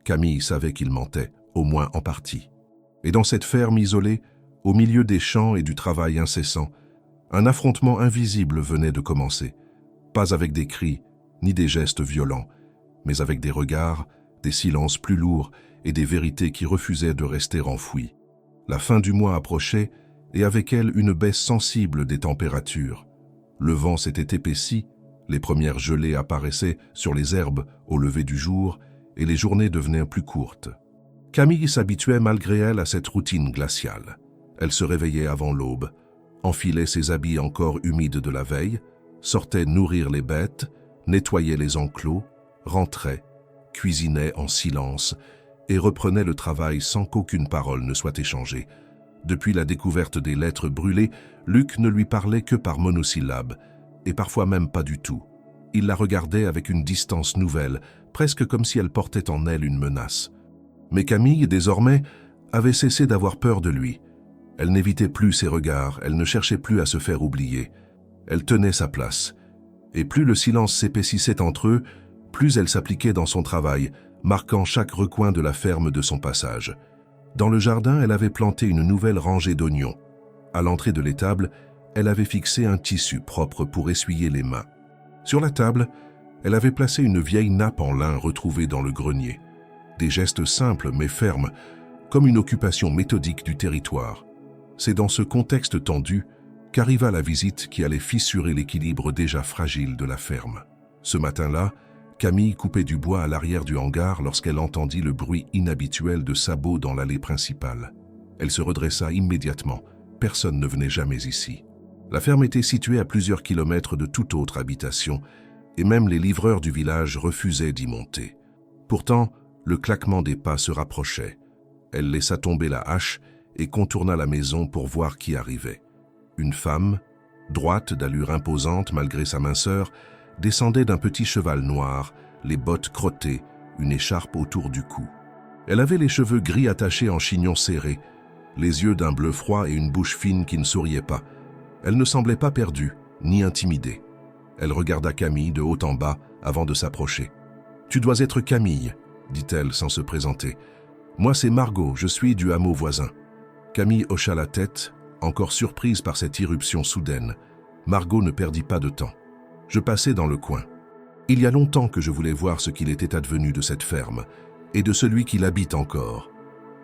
Camille savait qu'il mentait, au moins en partie. Et dans cette ferme isolée, au milieu des champs et du travail incessant, un affrontement invisible venait de commencer. Pas avec des cris, ni des gestes violents, mais avec des regards, des silences plus lourds et des vérités qui refusaient de rester enfouies. La fin du mois approchait, et avec elle une baisse sensible des températures. Le vent s'était épaissi, les premières gelées apparaissaient sur les herbes au lever du jour, et les journées devenaient plus courtes. Camille s'habituait malgré elle à cette routine glaciale. Elle se réveillait avant l'aube, enfilait ses habits encore humides de la veille, sortait nourrir les bêtes, nettoyait les enclos, rentrait, cuisinait en silence et reprenait le travail sans qu'aucune parole ne soit échangée. Depuis la découverte des lettres brûlées, Luc ne lui parlait que par monosyllabes, et parfois même pas du tout. Il la regardait avec une distance nouvelle, presque comme si elle portait en elle une menace. Mais Camille, désormais, avait cessé d'avoir peur de lui. Elle n'évitait plus ses regards, elle ne cherchait plus à se faire oublier. Elle tenait sa place. Et plus le silence s'épaississait entre eux, plus elle s'appliquait dans son travail, marquant chaque recoin de la ferme de son passage. Dans le jardin, elle avait planté une nouvelle rangée d'oignons. À l'entrée de l'étable, elle avait fixé un tissu propre pour essuyer les mains. Sur la table, elle avait placé une vieille nappe en lin retrouvée dans le grenier. Des gestes simples mais fermes, comme une occupation méthodique du territoire. C'est dans ce contexte tendu qu'arriva la visite qui allait fissurer l'équilibre déjà fragile de la ferme. Ce matin-là, Camille coupait du bois à l'arrière du hangar lorsqu'elle entendit le bruit inhabituel de sabots dans l'allée principale. Elle se redressa immédiatement. Personne ne venait jamais ici. La ferme était située à plusieurs kilomètres de toute autre habitation, et même les livreurs du village refusaient d'y monter. Pourtant, le claquement des pas se rapprochait. Elle laissa tomber la hache et contourna la maison pour voir qui arrivait. Une femme, droite d'allure imposante malgré sa minceur, descendait d'un petit cheval noir, les bottes crottées, une écharpe autour du cou. Elle avait les cheveux gris attachés en chignon serré, les yeux d'un bleu froid et une bouche fine qui ne souriait pas. Elle ne semblait pas perdue, ni intimidée. Elle regarda Camille de haut en bas avant de s'approcher. « Tu dois être Camille », dit-elle sans se présenter. « Moi, c'est Margot, je suis du hameau voisin. » Camille hocha la tête, encore surprise par cette irruption soudaine. Margot ne perdit pas de temps. « Je passais dans le coin. Il y a longtemps que je voulais voir ce qu'il était advenu de cette ferme et de celui qui l'habite encore. »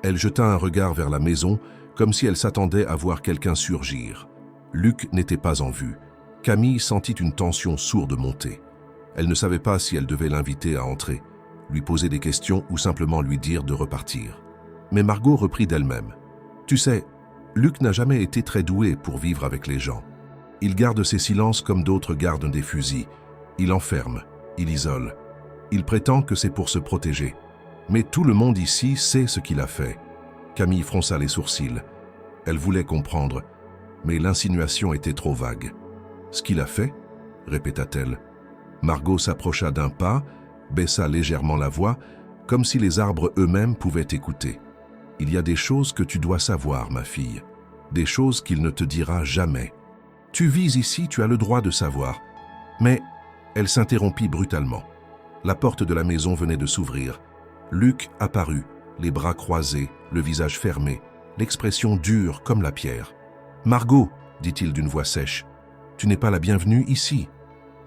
Elle jeta un regard vers la maison, comme si elle s'attendait à voir quelqu'un surgir. Luc n'était pas en vue. Camille sentit une tension sourde monter. Elle ne savait pas si elle devait l'inviter à entrer, lui poser des questions ou simplement lui dire de repartir. Mais Margot reprit d'elle-même. « Tu sais, Luc n'a jamais été très doué pour vivre avec les gens. Il garde ses silences comme d'autres gardent des fusils. Il enferme, il isole. Il prétend que c'est pour se protéger. Mais tout le monde ici sait ce qu'il a fait. » Camille fronça les sourcils. Elle voulait comprendre, mais l'insinuation était trop vague. « Ce qu'il a fait ?» répéta-t-elle. Margot s'approcha d'un pas, baissa légèrement la voix, comme si les arbres eux-mêmes pouvaient écouter. « Il y a des choses que tu dois savoir, ma fille. Des choses qu'il ne te dira jamais. Tu vis ici, tu as le droit de savoir. » Mais elle s'interrompit brutalement. La porte de la maison venait de s'ouvrir. Luc apparut, les bras croisés, le visage fermé, l'expression dure comme la pierre. « Margot, dit-il d'une voix sèche, tu n'es pas la bienvenue ici. »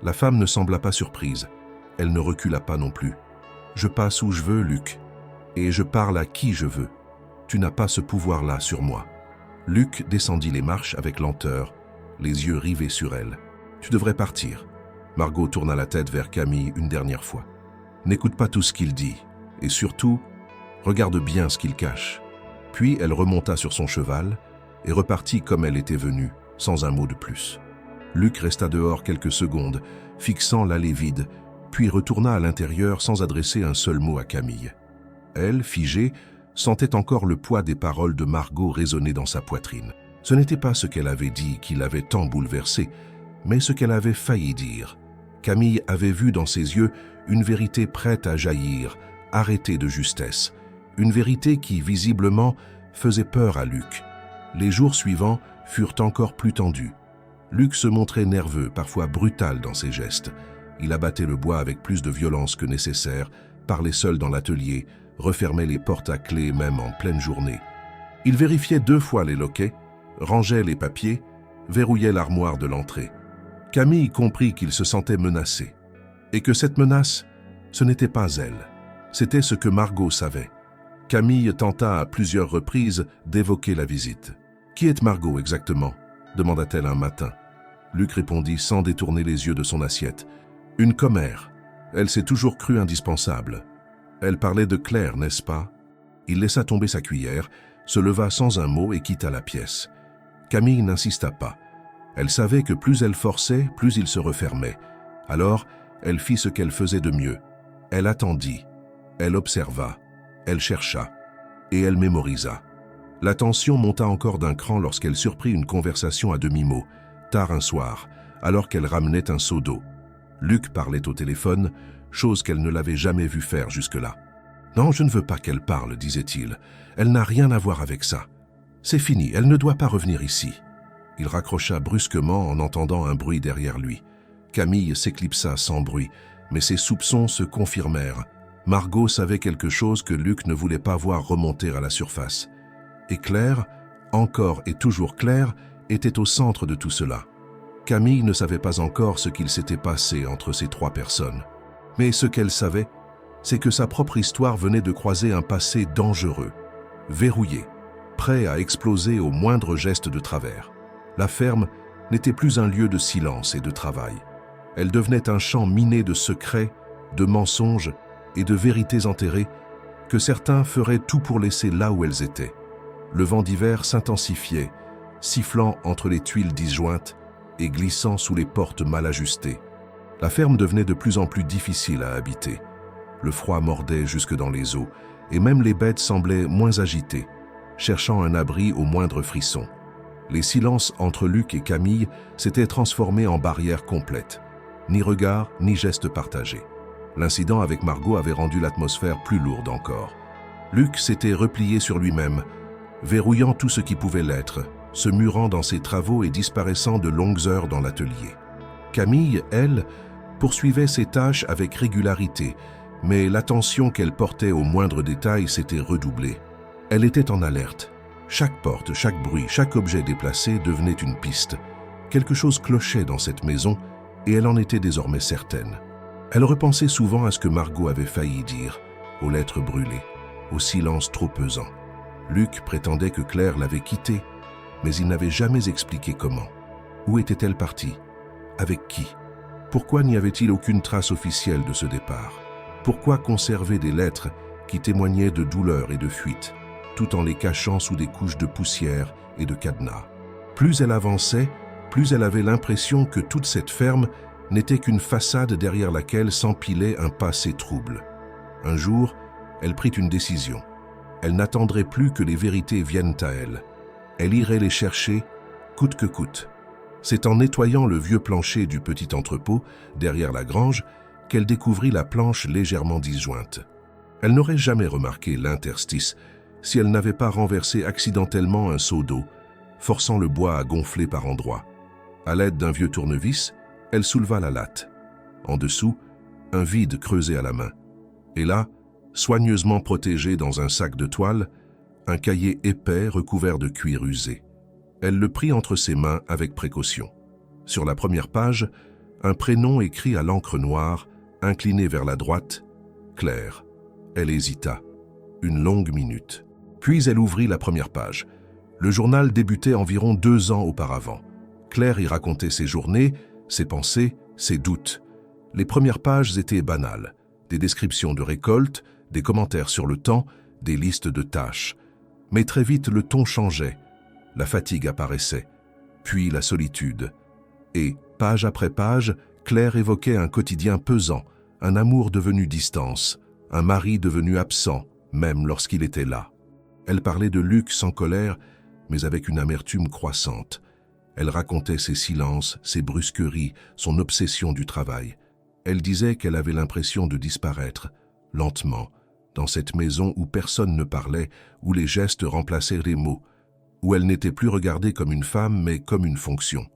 La femme ne sembla pas surprise. Elle ne recula pas non plus. « Je passe où je veux, Luc, et je parle à qui je veux. Tu n'as pas ce pouvoir-là sur moi. » Luc descendit les marches avec lenteur, les yeux rivés sur elle. « Tu devrais partir. » Margot tourna la tête vers Camille une dernière fois. « N'écoute pas tout ce qu'il dit, et surtout, regarde bien ce qu'il cache. » Puis elle remonta sur son cheval et repartit comme elle était venue, sans un mot de plus. Luc resta dehors quelques secondes, fixant l'allée vide, puis retourna à l'intérieur sans adresser un seul mot à Camille. Elle, figée, sentait encore le poids des paroles de Margot résonner dans sa poitrine. Ce n'était pas ce qu'elle avait dit qui l'avait tant bouleversée, mais ce qu'elle avait failli dire. Camille avait vu dans ses yeux une vérité prête à jaillir, arrêtée de justesse. Une vérité qui, visiblement, faisait peur à Luc. Les jours suivants furent encore plus tendus. Luc se montrait nerveux, parfois brutal dans ses gestes. Il abattait le bois avec plus de violence que nécessaire, parlait seul dans l'atelier, refermait les portes à clé même en pleine journée. Il vérifiait 2 fois les loquets, rangeait les papiers, verrouillait l'armoire de l'entrée. Camille comprit qu'il se sentait menacé, et que cette menace, ce n'était pas elle, c'était ce que Margot savait. Camille tenta à plusieurs reprises d'évoquer la visite. « Qui est Margot exactement ?» demanda-t-elle un matin. Luc répondit sans détourner les yeux de son assiette. « Une commère. Elle s'est toujours crue indispensable. Elle parlait de Claire, n'est-ce pas ?» Il laissa tomber sa cuillère, se leva sans un mot et quitta la pièce. Camille n'insista pas. Elle savait que plus elle forçait, plus il se refermait. Alors, elle fit ce qu'elle faisait de mieux. Elle attendit, elle observa, elle chercha, et elle mémorisa. La tension monta encore d'un cran lorsqu'elle surprit une conversation à demi-mot, tard un soir, alors qu'elle ramenait un seau d'eau. Luc parlait au téléphone, chose qu'elle ne l'avait jamais vu faire jusque-là. « Non, je ne veux pas qu'elle parle, disait-il. Elle n'a rien à voir avec ça. C'est fini, elle ne doit pas revenir ici. » Il raccrocha brusquement en entendant un bruit derrière lui. Camille s'éclipsa sans bruit, mais ses soupçons se confirmèrent. Margot savait quelque chose que Luc ne voulait pas voir remonter à la surface. Et Claire, encore et toujours Claire, était au centre de tout cela. Camille ne savait pas encore ce qu'il s'était passé entre ces 3 personnes. Mais ce qu'elle savait, c'est que sa propre histoire venait de croiser un passé dangereux, verrouillé, prêt à exploser au moindre geste de travers. La ferme n'était plus un lieu de silence et de travail. Elle devenait un champ miné de secrets, de mensonges et de vérités enterrées que certains feraient tout pour laisser là où elles étaient. Le vent d'hiver s'intensifiait, sifflant entre les tuiles disjointes et glissant sous les portes mal ajustées. La ferme devenait de plus en plus difficile à habiter. Le froid mordait jusque dans les os, et même les bêtes semblaient moins agitées, cherchant un abri au moindre frisson. Les silences entre Luc et Camille s'étaient transformés en barrières complètes. Ni regard, ni geste partagé. L'incident avec Margot avait rendu l'atmosphère plus lourde encore. Luc s'était replié sur lui-même, verrouillant tout ce qui pouvait l'être, se murant dans ses travaux et disparaissant de longues heures dans l'atelier. Camille, elle, poursuivait ses tâches avec régularité, mais l'attention qu'elle portait aux moindres détails s'était redoublée. Elle était en alerte. Chaque porte, chaque bruit, chaque objet déplacé devenait une piste. Quelque chose clochait dans cette maison et elle en était désormais certaine. Elle repensait souvent à ce que Margot avait failli dire, aux lettres brûlées, au silence trop pesant. Luc prétendait que Claire l'avait quittée, mais il n'avait jamais expliqué comment. Où était-elle partie? Avec qui? Pourquoi n'y avait-il aucune trace officielle de ce départ? Pourquoi conserver des lettres qui témoignaient de douleur et de fuite, tout en les cachant sous des couches de poussière et de cadenas? Plus elle avançait, plus elle avait l'impression que toute cette ferme n'était qu'une façade derrière laquelle s'empilait un passé trouble. Un jour, elle prit une décision. Elle n'attendrait plus que les vérités viennent à elle. Elle irait les chercher, coûte que coûte. C'est en nettoyant le vieux plancher du petit entrepôt, derrière la grange, qu'elle découvrit la planche légèrement disjointe. Elle n'aurait jamais remarqué l'interstice si elle n'avait pas renversé accidentellement un seau d'eau, forçant le bois à gonfler par endroits. À l'aide d'un vieux tournevis, elle souleva la latte. En dessous, un vide creusé à la main. Et là, soigneusement protégé dans un sac de toile, un cahier épais recouvert de cuir usé. Elle le prit entre ses mains avec précaution. Sur la première page, un prénom écrit à l'encre noire, incliné vers la droite, Claire. Elle hésita. Une longue minute. Puis elle ouvrit la première page. Le journal débutait environ 2 ans auparavant. Claire y racontait ses journées, ses pensées, ses doutes. Les premières pages étaient banales. Des descriptions de récoltes, des commentaires sur le temps, des listes de tâches. Mais très vite, le ton changeait. La fatigue apparaissait, puis la solitude. Et, page après page, Claire évoquait un quotidien pesant, un amour devenu distance, un mari devenu absent, même lorsqu'il était là. Elle parlait de Luc sans colère, mais avec une amertume croissante. Elle racontait ses silences, ses brusqueries, son obsession du travail. Elle disait qu'elle avait l'impression de disparaître, lentement, dans cette maison où personne ne parlait, où les gestes remplaçaient les mots, où elle n'était plus regardée comme une femme, mais comme une fonction.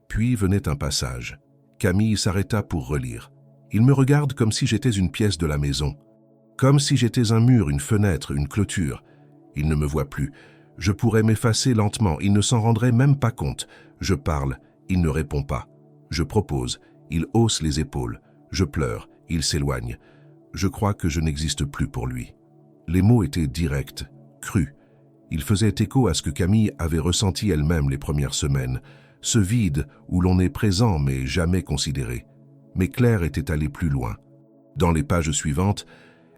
Puis venait un passage. Camille s'arrêta pour relire. « Il me regarde comme si j'étais une pièce de la maison. Comme si j'étais un mur, une fenêtre, une clôture. Il ne me voit plus. Je pourrais m'effacer lentement, il ne s'en rendrait même pas compte. Je parle, il ne répond pas. Je propose, il hausse les épaules. Je pleure, il s'éloigne. Je crois que je n'existe plus pour lui. Les mots étaient directs, crus. Ils faisaient écho à ce que Camille avait ressenti elle-même les premières semaines, ce vide où l'on est présent mais jamais considéré. Mais Claire était allée plus loin. Dans les pages suivantes,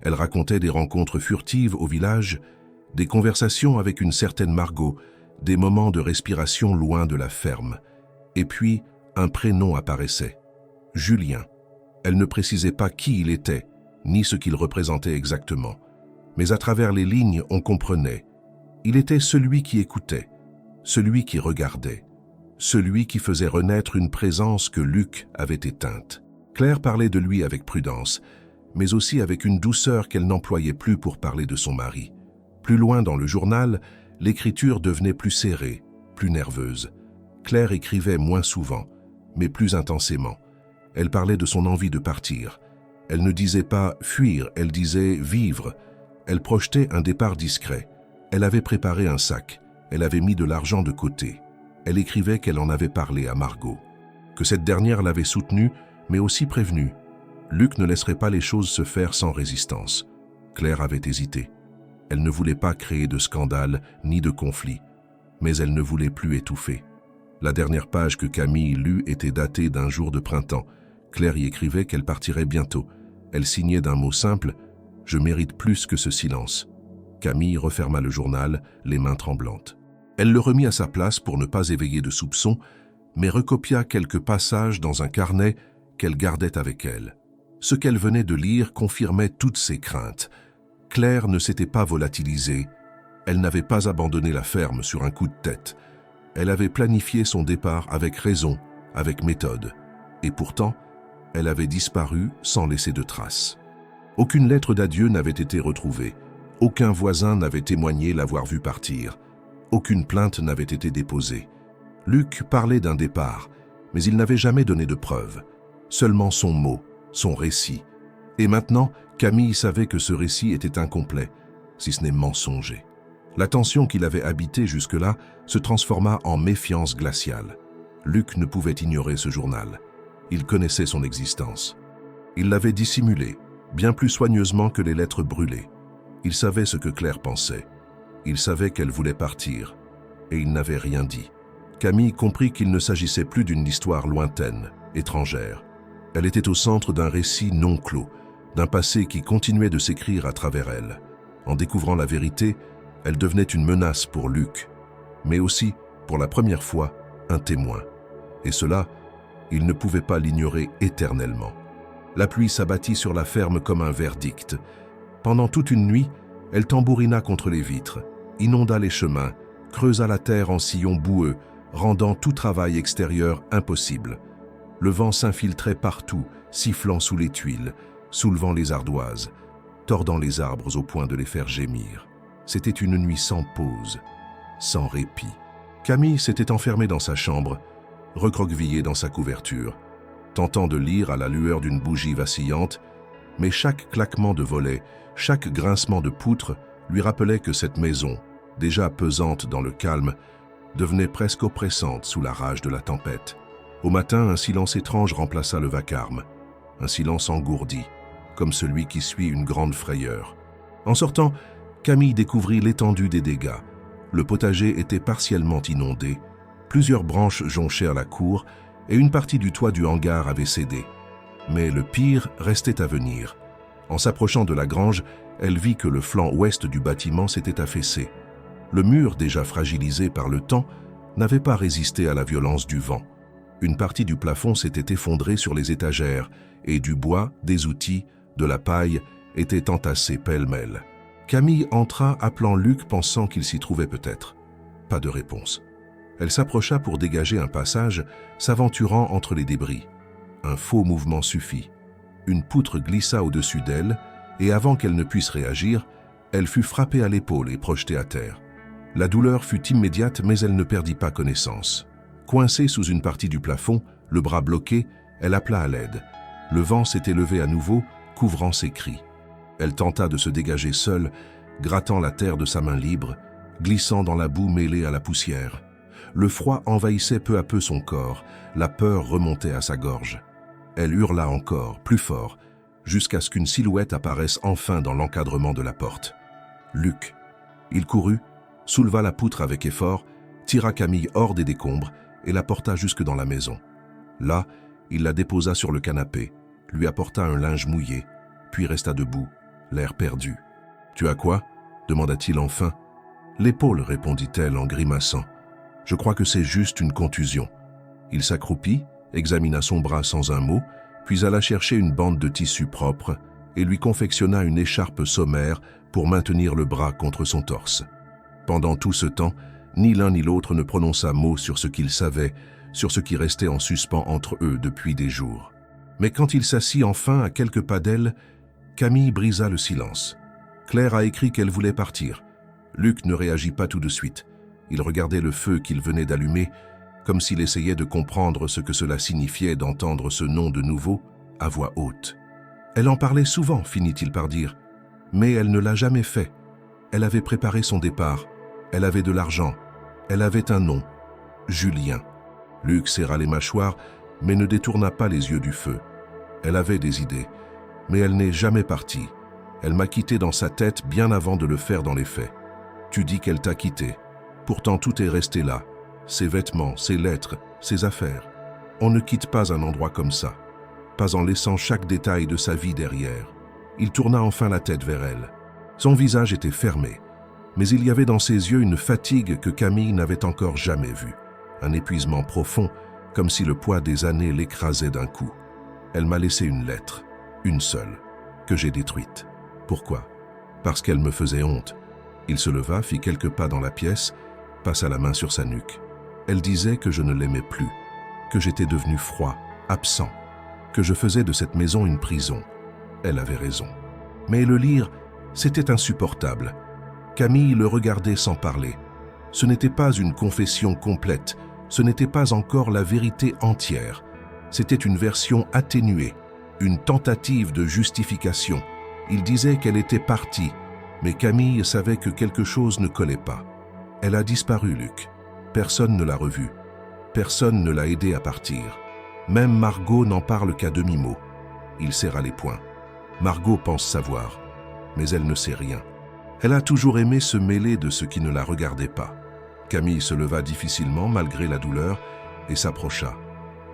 elle racontait des rencontres furtives au village, des conversations avec une certaine Margot, des moments de respiration loin de la ferme. Et puis, un prénom apparaissait. Julien. Elle ne précisait pas qui il était, ni ce qu'il représentait exactement. Mais à travers les lignes, on comprenait. Il était celui qui écoutait, celui qui regardait, celui qui faisait renaître une présence que Luc avait éteinte. Claire parlait de lui avec prudence, mais aussi avec une douceur qu'elle n'employait plus pour parler de son mari. Plus loin dans le journal, l'écriture devenait plus serrée, plus nerveuse. Claire écrivait moins souvent, mais plus intensément. Elle parlait de son envie de partir. Elle ne disait pas « fuir », elle disait « vivre ». Elle projetait un départ discret. Elle avait préparé un sac. Elle avait mis de l'argent de côté. Elle écrivait qu'elle en avait parlé à Margot, que cette dernière l'avait soutenue, mais aussi prévenue. Luc ne laisserait pas les choses se faire sans résistance. Claire avait hésité. Elle ne voulait pas créer de scandale ni de conflit, mais elle ne voulait plus étouffer. La dernière page que Camille lut était datée d'un jour de printemps. Claire y écrivait qu'elle partirait bientôt. Elle signait d'un mot simple « Je mérite plus que ce silence ». Camille referma le journal, les mains tremblantes. Elle le remit à sa place pour ne pas éveiller de soupçons, mais recopia quelques passages dans un carnet qu'elle gardait avec elle. Ce qu'elle venait de lire confirmait toutes ses craintes. Claire ne s'était pas volatilisée. Elle n'avait pas abandonné la ferme sur un coup de tête. Elle avait planifié son départ avec raison, avec méthode. Et pourtant, elle avait disparu sans laisser de traces. Aucune lettre d'adieu n'avait été retrouvée. Aucun voisin n'avait témoigné l'avoir vue partir. Aucune plainte n'avait été déposée. Luc parlait d'un départ, mais il n'avait jamais donné de preuves. Seulement son mot, son récit. Et maintenant, Camille savait que ce récit était incomplet, si ce n'est mensonger. La tension qui l'avait habité jusque-là se transforma en méfiance glaciale. Luc ne pouvait ignorer ce journal. Il connaissait son existence. Il l'avait dissimulé, bien plus soigneusement que les lettres brûlées. Il savait ce que Claire pensait. Il savait qu'elle voulait partir, et il n'avait rien dit. Camille comprit qu'il ne s'agissait plus d'une histoire lointaine, étrangère. Elle était au centre d'un récit non clos, d'un passé qui continuait de s'écrire à travers elle. En découvrant la vérité, elle devenait une menace pour Luc, mais aussi, pour la première fois, un témoin. Et cela, il ne pouvait pas l'ignorer éternellement. La pluie s'abattit sur la ferme comme un verdict. Pendant toute une nuit, elle tambourina contre les vitres, inonda les chemins, creusa la terre en sillons boueux, rendant tout travail extérieur impossible. Le vent s'infiltrait partout, sifflant sous les tuiles, soulevant les ardoises, tordant les arbres au point de les faire gémir. C'était une nuit sans pause, sans répit. Camille s'était enfermée dans sa chambre, recroquevillée dans sa couverture, tentant de lire à la lueur d'une bougie vacillante, mais chaque claquement de volets, chaque grincement de poutre lui rappelait que cette maison, déjà pesante dans le calme, devenait presque oppressante sous la rage de la tempête. Au matin, un silence étrange remplaça le vacarme, un silence engourdi, comme celui qui suit une grande frayeur. En sortant, Camille découvrit l'étendue des dégâts. Le potager était partiellement inondé, plusieurs branches jonchèrent la cour et une partie du toit du hangar avait cédé. Mais le pire restait à venir. En s'approchant de la grange, elle vit que le flanc ouest du bâtiment s'était affaissé. Le mur, déjà fragilisé par le temps, n'avait pas résisté à la violence du vent. Une partie du plafond s'était effondrée sur les étagères et du bois, des outils, de la paille étaient entassés pêle-mêle. Camille entra appelant Luc pensant qu'il s'y trouvait peut-être. Pas de réponse. Elle s'approcha pour dégager un passage, s'aventurant entre les débris. Un faux mouvement suffit. Une poutre glissa au-dessus d'elle et avant qu'elle ne puisse réagir, elle fut frappée à l'épaule et projetée à terre. La douleur fut immédiate mais elle ne perdit pas connaissance. Coincée sous une partie du plafond, le bras bloqué, elle appela à l'aide. Le vent s'était levé à nouveau, couvrant ses cris. Elle tenta de se dégager seule, grattant la terre de sa main libre, glissant dans la boue mêlée à la poussière. Le froid envahissait peu à peu son corps, la peur remontait à sa gorge. Elle hurla encore, plus fort, jusqu'à ce qu'une silhouette apparaisse enfin dans l'encadrement de la porte. Luc. Il courut, souleva la poutre avec effort, tira Camille hors des décombres et la porta jusque dans la maison. Là, il la déposa sur le canapé, lui apporta un linge mouillé, puis resta debout, l'air perdu. « Tu as quoi ?» demanda-t-il enfin. « L'épaule, répondit-elle en grimaçant. « Je crois que c'est juste une contusion. » Il s'accroupit, examina son bras sans un mot, puis alla chercher une bande de tissu propre et lui confectionna une écharpe sommaire pour maintenir le bras contre son torse. Pendant tout ce temps, ni l'un ni l'autre ne prononça mot sur ce qu'ils savaient, sur ce qui restait en suspens entre eux depuis des jours. Mais quand il s'assit enfin à quelques pas d'elle, Camille brisa le silence. Claire a écrit qu'elle voulait partir. Luc ne réagit pas tout de suite. Il regardait le feu qu'il venait d'allumer, comme s'il essayait de comprendre ce que cela signifiait d'entendre ce nom de nouveau à voix haute. Elle en parlait souvent, finit-il par dire, mais elle ne l'a jamais fait. Elle avait préparé son départ, elle avait de l'argent, elle avait un nom, Julien. Luc serra les mâchoires, mais ne détourna pas les yeux du feu. Elle avait des idées, mais elle n'est jamais partie. Elle m'a quitté dans sa tête bien avant de le faire dans les faits. Tu dis qu'elle t'a quitté. Pourtant tout est resté là. Ses vêtements, ses lettres, ses affaires. On ne quitte pas un endroit comme ça, pas en laissant chaque détail de sa vie derrière. Il tourna enfin la tête vers elle. Son visage était fermé, mais il y avait dans ses yeux une fatigue que Camille n'avait encore jamais vue. Un épuisement profond, comme si le poids des années l'écrasait d'un coup. Elle m'a laissé une lettre, une seule, que j'ai détruite. Pourquoi? Parce qu'elle me faisait honte. Il se leva, fit quelques pas dans la pièce, passa la main sur sa nuque. Elle disait que je ne l'aimais plus, que j'étais devenu froid, absent, que je faisais de cette maison une prison. Elle avait raison. Mais le lire, c'était insupportable. Camille le regardait sans parler. Ce n'était pas une confession complète, ce n'était pas encore la vérité entière. C'était une version atténuée, une tentative de justification. Il disait qu'elle était partie, mais Camille savait que quelque chose ne collait pas. Elle a disparu, Luc. Personne ne l'a revue. Personne ne l'a aidée à partir. Même Margot n'en parle qu'à demi-mot. Il serra les poings. Margot pense savoir, mais elle ne sait rien. Elle a toujours aimé se mêler de ce qui ne la regardait pas. Camille se leva difficilement malgré la douleur et s'approcha.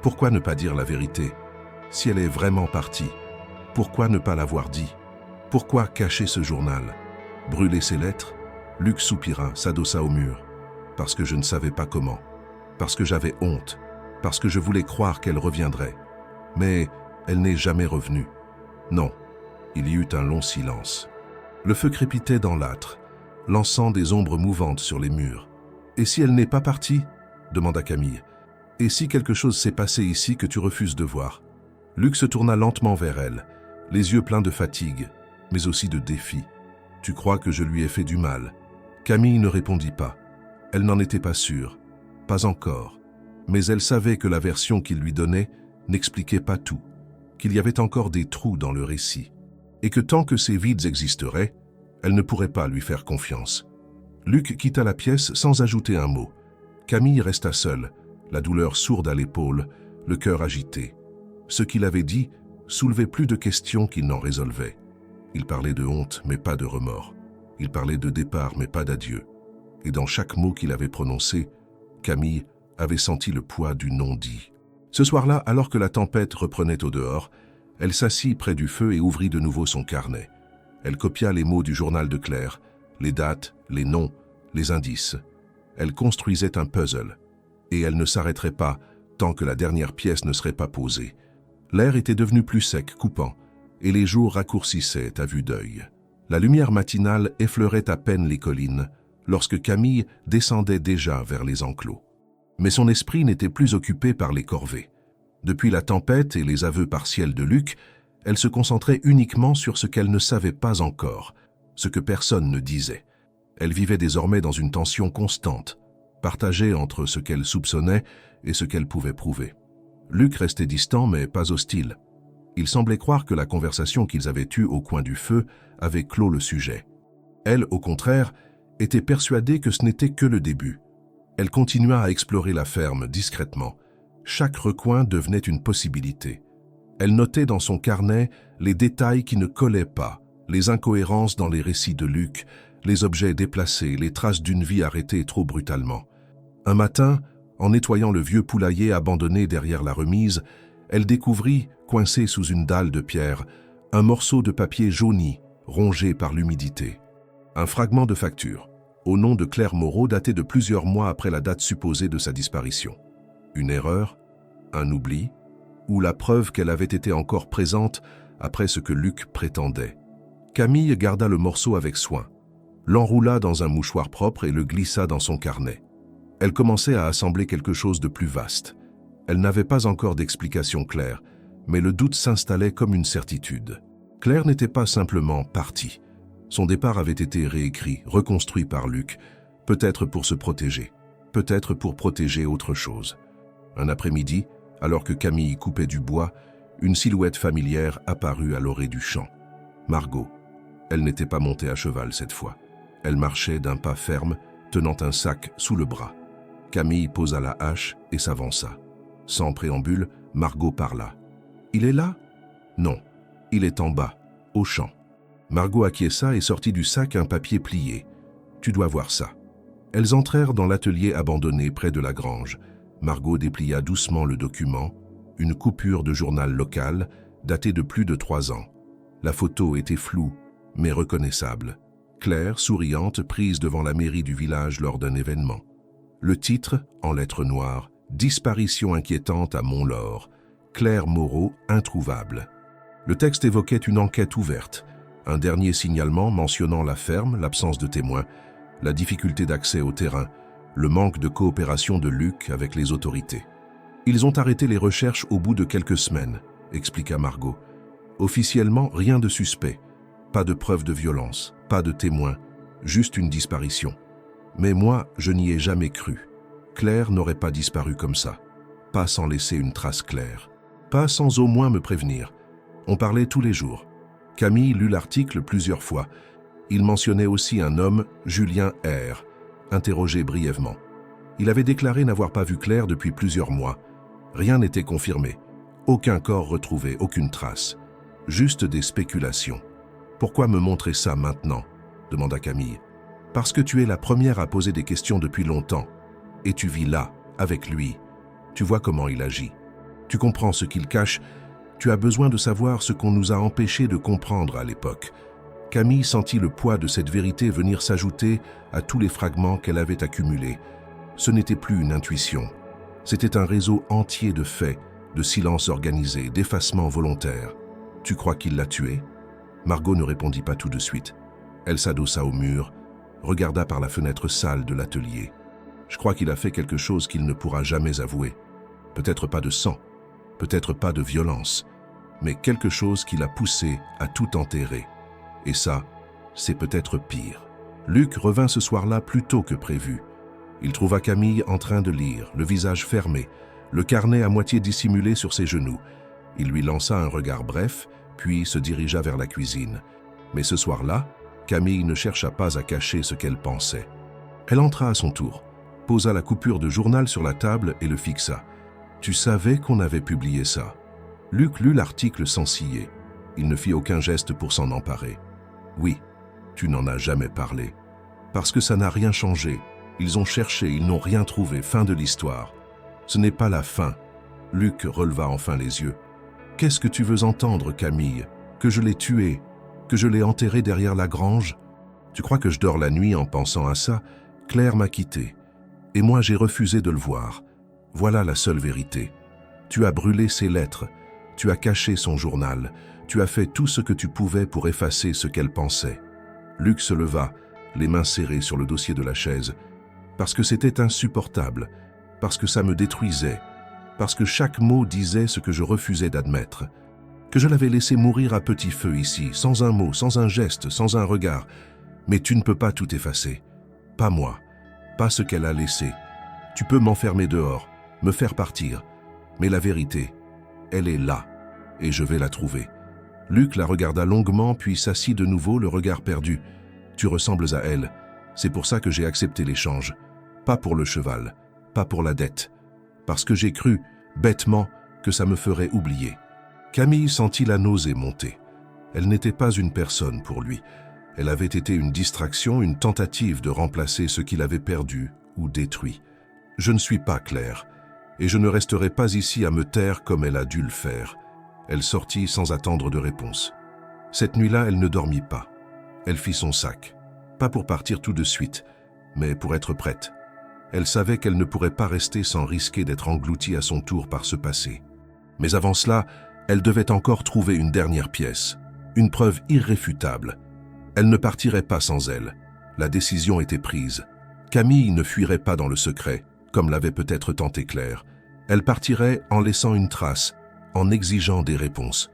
Pourquoi ne pas dire la vérité? Si elle est vraiment partie, pourquoi ne pas l'avoir dit? Pourquoi cacher ce journal? Brûler ses lettres? Luc soupira, s'adossa au mur. Parce que je ne savais pas comment. Parce que j'avais honte. Parce que je voulais croire qu'elle reviendrait. Mais elle n'est jamais revenue. Non. Il y eut un long silence. Le feu crépitait dans l'âtre, lançant des ombres mouvantes sur les murs. « Et si elle n'est pas partie ?» demanda Camille. « Et si quelque chose s'est passé ici que tu refuses de voir ?» Luc se tourna lentement vers elle, les yeux pleins de fatigue, mais aussi de défi. « Tu crois que je lui ai fait du mal ?» Camille ne répondit pas. Elle n'en était pas sûre. Pas encore. Mais elle savait que la version qu'il lui donnait n'expliquait pas tout, qu'il y avait encore des trous dans le récit, et que tant que ces vides existeraient, elle ne pourrait pas lui faire confiance. Luc quitta la pièce sans ajouter un mot. Camille resta seule, la douleur sourde à l'épaule, le cœur agité. Ce qu'il avait dit soulevait plus de questions qu'il n'en résolvait. Il parlait de honte, mais pas de remords. Il parlait de départ, mais pas d'adieu. Et dans chaque mot qu'il avait prononcé, Camille avait senti le poids du non-dit. Ce soir-là, alors que la tempête reprenait au dehors, elle s'assit près du feu et ouvrit de nouveau son carnet. Elle copia les mots du journal de Claire, les dates, les noms, les indices. Elle construisait un puzzle, et elle ne s'arrêterait pas tant que la dernière pièce ne serait pas posée. L'air était devenu plus sec, coupant, et les jours raccourcissaient à vue d'œil. La lumière matinale effleurait à peine les collines, lorsque Camille descendait déjà vers les enclos. Mais son esprit n'était plus occupé par les corvées. Depuis la tempête et les aveux partiels de Luc, elle se concentrait uniquement sur ce qu'elle ne savait pas encore, ce que personne ne disait. Elle vivait désormais dans une tension constante, partagée entre ce qu'elle soupçonnait et ce qu'elle pouvait prouver. Luc restait distant mais pas hostile. Il semblait croire que la conversation qu'ils avaient eue au coin du feu avait clos le sujet. Elle, au contraire, était persuadée que ce n'était que le début. Elle continua à explorer la ferme discrètement. Chaque recoin devenait une possibilité. Elle notait dans son carnet les détails qui ne collaient pas, les incohérences dans les récits de Luc, les objets déplacés, les traces d'une vie arrêtée trop brutalement. Un matin, en nettoyant le vieux poulailler abandonné derrière la remise, elle découvrit, coincé sous une dalle de pierre, un morceau de papier jauni, rongé par l'humidité. Un fragment de facture, au nom de Claire Moreau, daté de plusieurs mois après la date supposée de sa disparition. Une erreur, un oubli, ou la preuve qu'elle avait été encore présente après ce que Luc prétendait. Camille garda le morceau avec soin, l'enroula dans un mouchoir propre et le glissa dans son carnet. Elle commençait à assembler quelque chose de plus vaste. Elle n'avait pas encore d'explication claire, mais le doute s'installait comme une certitude. Claire n'était pas simplement partie. Son départ avait été réécrit, reconstruit par Luc, peut-être pour se protéger, peut-être pour protéger autre chose. Un après-midi, alors que Camille coupait du bois, une silhouette familière apparut à l'orée du champ. Margot. Elle n'était pas montée à cheval cette fois. Elle marchait d'un pas ferme, tenant un sac sous le bras. Camille posa la hache et s'avança. Sans préambule, Margot parla. « Il est là ?»« Non, il est en bas, au champ. » Margot acquiesça et sortit du sac un papier plié. « Tu dois voir ça. » Elles entrèrent dans l'atelier abandonné près de la grange. Margot déplia doucement le document, une coupure de journal local, datée de plus de 3 ans. La photo était floue, mais reconnaissable. Claire, souriante, prise devant la mairie du village lors d'un événement. Le titre, en lettres noires, « Disparition inquiétante à Mont-Laur. Claire Moreau, introuvable ». Le texte évoquait une enquête ouverte, un dernier signalement mentionnant la ferme, l'absence de témoins, la difficulté d'accès au terrain, le manque de coopération de Luc avec les autorités. « Ils ont arrêté les recherches au bout de quelques semaines », expliqua Margot. « Officiellement, rien de suspect, pas de preuves de violence, pas de témoins, juste une disparition. Mais moi, je n'y ai jamais cru. Claire n'aurait pas disparu comme ça, pas sans laisser une trace claire, pas sans au moins me prévenir. On parlait tous les jours. Camille lut l'article plusieurs fois. Il mentionnait aussi un homme, Julien R., interrogé brièvement. Il avait déclaré n'avoir pas vu Claire depuis plusieurs mois. Rien n'était confirmé. Aucun corps retrouvé, aucune trace. Juste des spéculations. « Pourquoi me montrer ça maintenant ?» demanda Camille. « Parce que tu es la première à poser des questions depuis longtemps. Et tu vis là, avec lui. Tu vois comment il agit. Tu comprends ce qu'il cache. Tu as besoin de savoir ce qu'on nous a empêchés de comprendre à l'époque. » Camille sentit le poids de cette vérité venir s'ajouter à tous les fragments qu'elle avait accumulés. Ce n'était plus une intuition. C'était un réseau entier de faits, de silence organisé, d'effacement volontaire. « Tu crois qu'il l'a tué ?» Margot ne répondit pas tout de suite. Elle s'adossa au mur, regarda par la fenêtre sale de l'atelier. « Je crois qu'il a fait quelque chose qu'il ne pourra jamais avouer. Peut-être pas de sang, peut-être pas de violence, mais quelque chose qui l'a poussé à tout enterrer. Et ça, c'est peut-être pire. » Luc revint ce soir-là plus tôt que prévu. Il trouva Camille en train de lire, le visage fermé, le carnet à moitié dissimulé sur ses genoux. Il lui lança un regard bref, puis se dirigea vers la cuisine. Mais ce soir-là, Camille ne chercha pas à cacher ce qu'elle pensait. Elle entra à son tour, posa la coupure de journal sur la table et le fixa. « Tu savais qu'on avait publié ça ?» Luc lut l'article sans ciller. Il ne fit aucun geste pour s'en emparer. « Oui, tu n'en as jamais parlé. Parce que ça n'a rien changé. Ils ont cherché, ils n'ont rien trouvé. Fin de l'histoire. Ce n'est pas la fin. » Luc releva enfin les yeux. « Qu'est-ce que tu veux entendre, Camille? Que je l'ai tué? Que je l'ai enterré derrière la grange? Tu crois que je dors la nuit en pensant à ça? Claire m'a quitté. Et moi, j'ai refusé de le voir. Voilà la seule vérité. Tu as brûlé ses lettres. Tu as caché son journal. Tu as fait tout ce que tu pouvais pour effacer ce qu'elle pensait. » Luc se leva, les mains serrées sur le dossier de la chaise. « Parce que c'était insupportable. Parce que ça me détruisait. Parce que chaque mot disait ce que je refusais d'admettre. Que je l'avais laissé mourir à petit feu ici, sans un mot, sans un geste, sans un regard. Mais tu ne peux pas tout effacer. Pas moi. Pas ce qu'elle a laissé. Tu peux m'enfermer dehors, me faire partir. Mais la vérité, elle est là. et je vais la trouver. Luc la regarda longuement, puis s'assit de nouveau, le regard perdu. Tu ressembles à elle. C'est pour ça que j'ai accepté l'échange. Pas pour le cheval, pas pour la dette. Parce que j'ai cru, bêtement, que ça me ferait oublier. Camille sentit la nausée monter. Elle n'était pas une personne pour lui. Elle avait été une distraction, une tentative de remplacer ce qu'il avait perdu ou détruit. Je ne suis pas Claire, et je ne resterai pas ici à me taire comme elle a dû le faire. Elle sortit sans attendre de réponse. Cette nuit-là, elle ne dormit pas. Elle fit son sac. Pas pour partir tout de suite, mais pour être prête. Elle savait qu'elle ne pourrait pas rester sans risquer d'être engloutie à son tour par ce passé. Mais avant cela, elle devait encore trouver une dernière pièce, une preuve irréfutable. Elle ne partirait pas sans elle. La décision était prise. Camille ne fuirait pas dans le secret, comme l'avait peut-être tenté Claire. Elle partirait en laissant une trace, en exigeant des réponses.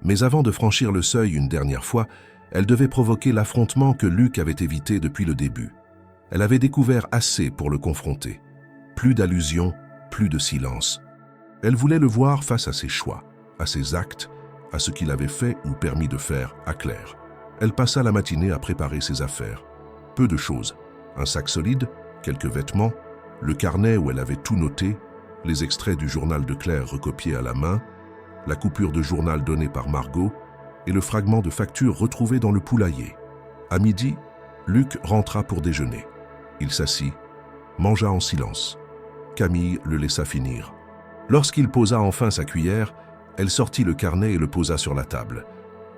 Mais avant de franchir le seuil une dernière fois, elle devait provoquer l'affrontement que Luc avait évité depuis le début. Elle avait découvert assez pour le confronter. Plus d'allusions, plus de silence. Elle voulait le voir face à ses choix, à ses actes, à ce qu'il avait fait ou permis de faire à Claire. Elle passa la matinée à préparer ses affaires. Peu de choses. Un sac solide, quelques vêtements, le carnet où elle avait tout noté, les extraits du journal de Claire recopiés à la main, la coupure de journal donnée par Margot et le fragment de facture retrouvé dans le poulailler. À midi, Luc rentra pour déjeuner. Il s'assit, mangea en silence. Camille le laissa finir. Lorsqu'il posa enfin sa cuillère, elle sortit le carnet et le posa sur la table.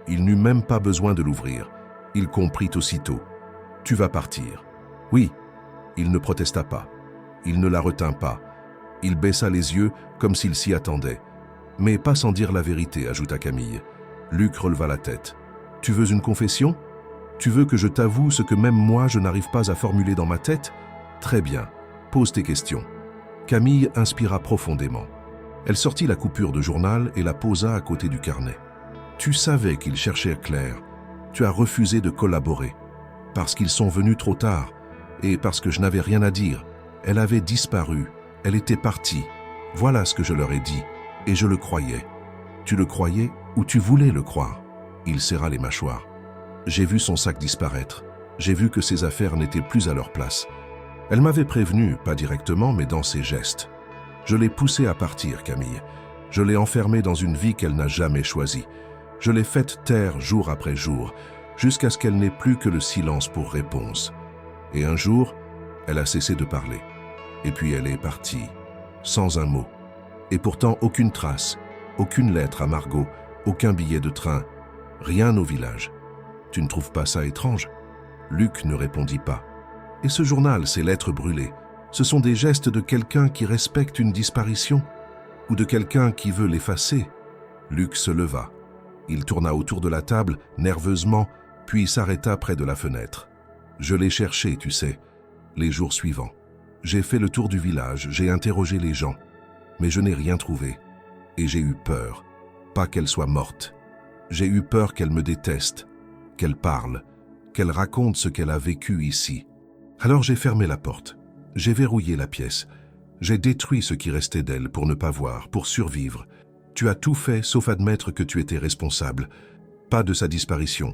Il n'eut même pas besoin de l'ouvrir. Il comprit aussitôt. « Tu vas partir. » Oui. Il ne protesta pas. Il ne la retint pas. Il baissa les yeux comme s'il s'y attendait. « Mais pas sans dire la vérité, » ajouta Camille. Luc releva la tête. « Tu veux une confession ? Tu veux que je t'avoue ce que même moi je n'arrive pas à formuler dans ma tête ? Très bien, pose tes questions. » Camille inspira profondément. Elle sortit la coupure de journal et la posa à côté du carnet. « Tu savais qu'ils cherchaient Claire. Tu as refusé de collaborer. Parce qu'ils sont venus trop tard et parce que je n'avais rien à dire. Elle avait disparu. Elle était partie. Voilà ce que je leur ai dit. Et je le croyais. Tu le croyais ou tu voulais le croire ?» Il serra les mâchoires. « J'ai vu son sac disparaître. J'ai vu que ses affaires n'étaient plus à leur place. Elle m'avait prévenu, pas directement, mais dans ses gestes. Je l'ai poussée à partir, Camille. Je l'ai enfermée dans une vie qu'elle n'a jamais choisie. Je l'ai faite taire jour après jour, jusqu'à ce qu'elle n'ait plus que le silence pour réponse. Et un jour, elle a cessé de parler. Et puis elle est partie, sans un mot. Et pourtant aucune trace, aucune lettre à Margot, aucun billet de train, rien au village. Tu ne trouves pas ça étrange ? Luc ne répondit pas. Et ce journal, ces lettres brûlées, ce sont des gestes de quelqu'un qui respecte une disparition ou de quelqu'un qui veut l'effacer. Luc se leva. Il tourna autour de la table, nerveusement, puis s'arrêta près de la fenêtre. Je l'ai cherché, tu sais, les jours suivants. J'ai fait le tour du village, j'ai interrogé les gens, mais je n'ai rien trouvé. Et j'ai eu peur. Pas qu'elle soit morte. J'ai eu peur qu'elle me déteste, qu'elle parle, qu'elle raconte ce qu'elle a vécu ici. Alors j'ai fermé la porte. J'ai verrouillé la pièce. J'ai détruit ce qui restait d'elle pour ne pas voir, pour survivre. Tu as tout fait sauf admettre que tu étais responsable. Pas de sa disparition,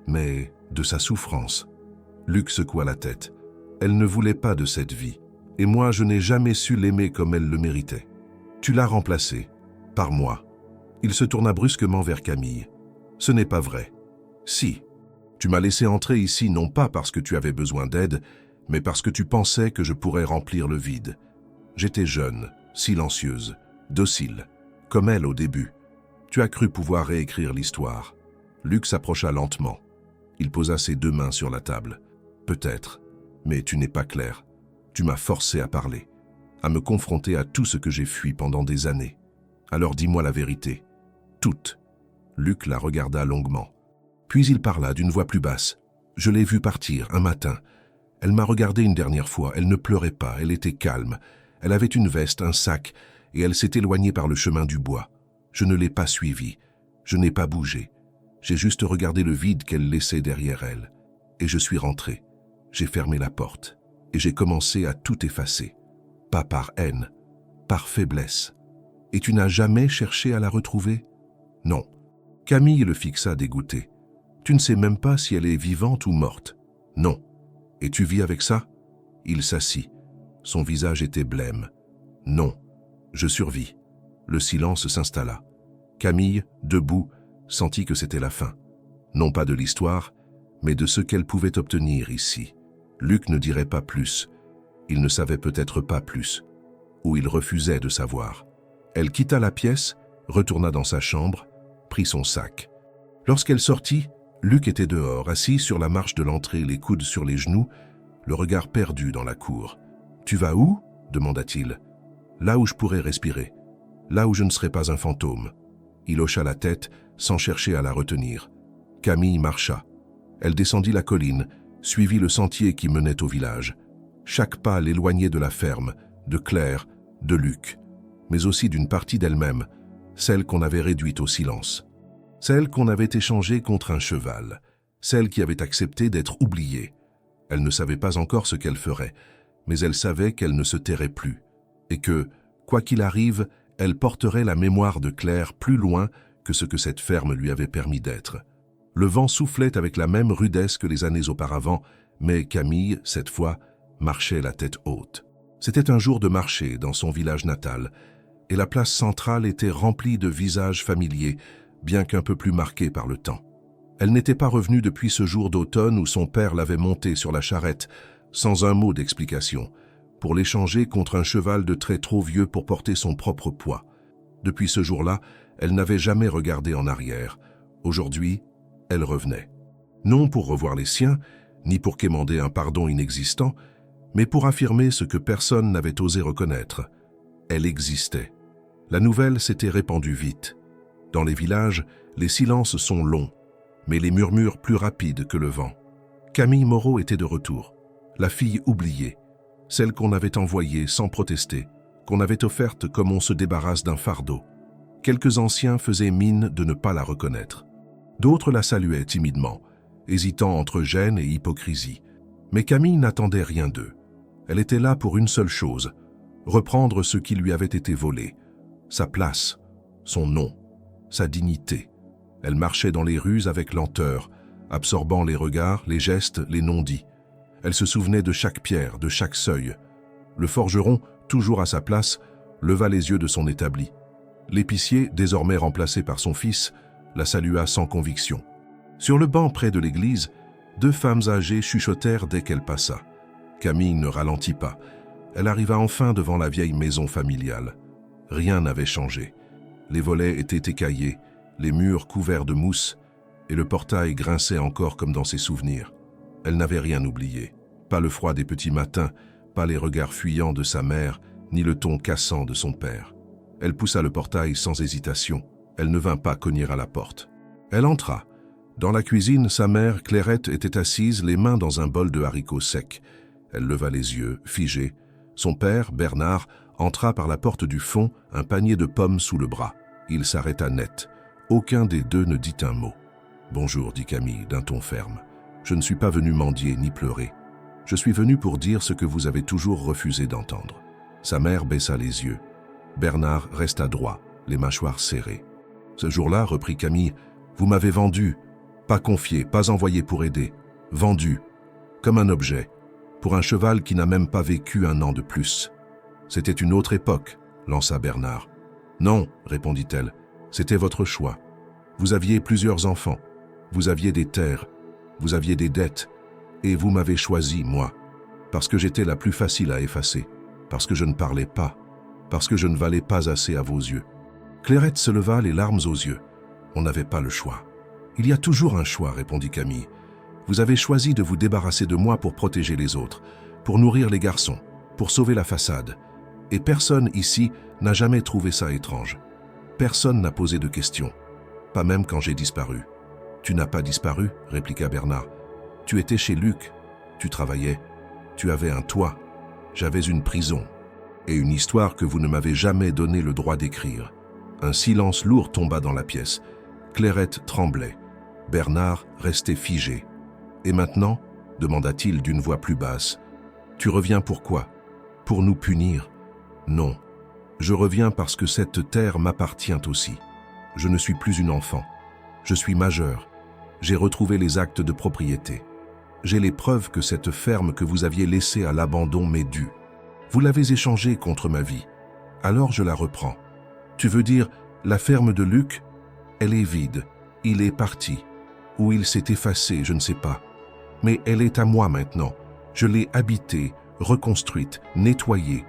mais de sa souffrance. Luc secoua la tête. Elle ne voulait pas de cette vie. Et moi, je n'ai jamais su l'aimer comme elle le méritait. Tu l'as remplacée, par moi. Il se tourna brusquement vers Camille. Ce n'est pas vrai. Si. Tu m'as laissé entrer ici non pas parce que tu avais besoin d'aide, mais parce que tu pensais que je pourrais remplir le vide. J'étais jeune, silencieuse, docile, comme elle au début. Tu as cru pouvoir réécrire l'histoire. Luc s'approcha lentement. Il posa ses deux mains sur la table. Peut-être, mais tu n'es pas clair. Tu m'as forcé à parler, à me confronter à tout ce que j'ai fui pendant des années. Alors dis-moi la vérité. Toute. Luc la regarda longuement. Puis il parla d'une voix plus basse. Je l'ai vue partir un matin. Elle m'a regardé une dernière fois. Elle ne pleurait pas, elle était calme. Elle avait une veste, un sac, et elle s'est éloignée par le chemin du bois. Je ne l'ai pas suivie. Je n'ai pas bougé. J'ai juste regardé le vide qu'elle laissait derrière elle. Et je suis rentré. J'ai fermé la porte. Et j'ai commencé à tout effacer. Pas par haine, par faiblesse. Et tu n'as jamais cherché à la retrouver ? Non. Camille le fixa dégoûté. Tu ne sais même pas si elle est vivante ou morte. Non. Et tu vis avec ça? Il s'assit. Son visage était blême. Non. Je survis. Le silence s'installa. Camille, debout, sentit que c'était la fin. Non pas de l'histoire, mais de ce qu'elle pouvait obtenir ici. Luc ne dirait pas plus. Il ne savait peut-être pas plus. Ou il refusait de savoir. Elle quitta la pièce, retourna dans sa chambre, prit son sac. Lorsqu'elle sortit, Luc était dehors, assis sur la marche de l'entrée, les coudes sur les genoux, le regard perdu dans la cour. « Tu vas où » demanda-t-il. « Là où je pourrais respirer. Là où je ne serai pas un fantôme. » Il hocha la tête, sans chercher à la retenir. Camille marcha. Elle descendit la colline, suivit le sentier qui menait au village. Chaque pas l'éloignait de la ferme, de Claire, de Luc, mais aussi d'une partie d'elle-même, celle qu'on avait réduite au silence. Celle qu'on avait échangée contre un cheval, celle qui avait accepté d'être oubliée. Elle ne savait pas encore ce qu'elle ferait, mais elle savait qu'elle ne se tairait plus, et que, quoi qu'il arrive, elle porterait la mémoire de Claire plus loin que ce que cette ferme lui avait permis d'être. Le vent soufflait avec la même rudesse que les années auparavant, mais Camille, cette fois, marchait la tête haute. C'était un jour de marché dans son village natal, et la place centrale était remplie de visages familiers, bien qu'un peu plus marqués par le temps. Elle n'était pas revenue depuis ce jour d'automne où son père l'avait montée sur la charrette, sans un mot d'explication, pour l'échanger contre un cheval de trait trop vieux pour porter son propre poids. Depuis ce jour-là, elle n'avait jamais regardé en arrière. Aujourd'hui, elle revenait. Non pour revoir les siens, ni pour quémander un pardon inexistant, mais pour affirmer ce que personne n'avait osé reconnaître. Elle existait. La nouvelle s'était répandue vite. Dans les villages, les silences sont longs, mais les murmures plus rapides que le vent. Camille Moreau était de retour, la fille oubliée, celle qu'on avait envoyée sans protester, qu'on avait offerte comme on se débarrasse d'un fardeau. Quelques anciens faisaient mine de ne pas la reconnaître. D'autres la saluaient timidement, hésitant entre gêne et hypocrisie. Mais Camille n'attendait rien d'eux. Elle était là pour une seule chose, reprendre ce qui lui avait été volé, sa place, son nom, sa dignité. Elle marchait dans les rues avec lenteur, absorbant les regards, les gestes, les non-dits. Elle se souvenait de chaque pierre, de chaque seuil. Le forgeron, toujours à sa place, leva les yeux de son établi. L'épicier, désormais remplacé par son fils, la salua sans conviction. Sur le banc près de l'église, deux femmes âgées chuchotèrent dès qu'elle passa. Camille ne ralentit pas. Elle arriva enfin devant la vieille maison familiale. Rien n'avait changé. Les volets étaient écaillés, les murs couverts de mousse, et le portail grinçait encore comme dans ses souvenirs. Elle n'avait rien oublié. Pas le froid des petits matins, pas les regards fuyants de sa mère, ni le ton cassant de son père. Elle poussa le portail sans hésitation. Elle ne vint pas cogner à la porte. Elle entra. Dans la cuisine, sa mère, Clairette, était assise, les mains dans un bol de haricots secs. Elle leva les yeux, figée. Son père, Bernard, entra par la porte du fond, un panier de pommes sous le bras. Il s'arrêta net. Aucun des deux ne dit un mot. « Bonjour », dit Camille, d'un ton ferme. « Je ne suis pas venu mendier ni pleurer. Je suis venu pour dire ce que vous avez toujours refusé d'entendre. » Sa mère baissa les yeux. Bernard resta droit, les mâchoires serrées. « Ce jour-là, reprit Camille, vous m'avez vendu, pas confié, pas envoyé pour aider, vendu, comme un objet, pour un cheval qui n'a même pas vécu un an de plus. C'était une autre époque, lança Bernard. Non, répondit-elle, c'était votre choix. Vous aviez plusieurs enfants, vous aviez des terres, vous aviez des dettes, et vous m'avez choisi, moi, parce que j'étais la plus facile à effacer, parce que je ne parlais pas, parce que je ne valais pas assez à vos yeux. Clairette se leva, les larmes aux yeux. On n'avait pas le choix. Il y a toujours un choix, répondit Camille. Vous avez choisi de vous débarrasser de moi pour protéger les autres, pour nourrir les garçons, pour sauver la façade. Et personne ici n'a jamais trouvé ça étrange. Personne n'a posé de questions, pas même quand j'ai disparu. Tu n'as pas disparu, répliqua Bernard. Tu étais chez Luc, tu travaillais, tu avais un toit, j'avais une prison, et une histoire que vous ne m'avez jamais donné le droit d'écrire. Un silence lourd tomba dans la pièce. Clairette tremblait. Bernard restait figé. « Et maintenant » demanda-t-il d'une voix plus basse. « Tu reviens pourquoi? Pour nous punir? Non. Je reviens parce que cette terre m'appartient aussi. Je ne suis plus une enfant. Je suis majeur. J'ai retrouvé les actes de propriété. J'ai les preuves que cette ferme que vous aviez laissée à l'abandon m'est due. Vous l'avez échangée contre ma vie. Alors je la reprends. Tu veux dire, la ferme de Luc? Elle est vide. Il est parti. Ou il s'est effacé, je ne sais pas. Mais elle est à moi maintenant. Je l'ai habitée, reconstruite, nettoyée.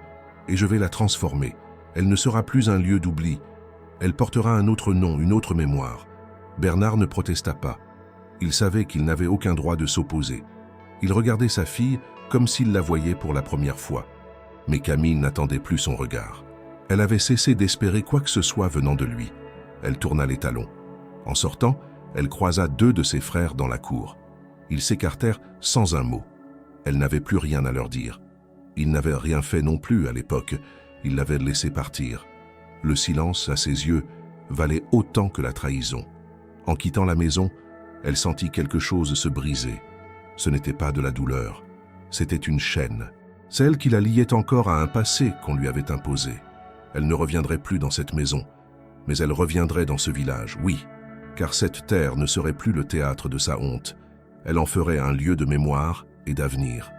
Et je vais la transformer. Elle ne sera plus un lieu d'oubli. Elle portera un autre nom, une autre mémoire. Bernard ne protesta pas. Il savait qu'il n'avait aucun droit de s'opposer. Il regardait sa fille comme s'il la voyait pour la première fois. Mais Camille n'attendait plus son regard. Elle avait cessé d'espérer quoi que ce soit venant de lui. Elle tourna les talons. En sortant, elle croisa 2 de ses frères dans la cour. Ils s'écartèrent sans un mot. Elle n'avait plus rien à leur dire. Ils n'avaient rien fait non plus à l'époque. Ils l'avaient laissé partir. Le silence, à ses yeux, valait autant que la trahison. En quittant la maison, elle sentit quelque chose se briser. Ce n'était pas de la douleur, c'était une chaîne, celle qui la liait encore à un passé qu'on lui avait imposé. Elle ne reviendrait plus dans cette maison, mais elle reviendrait dans ce village, oui, car cette terre ne serait plus le théâtre de sa honte. Elle en ferait un lieu de mémoire et d'avenir.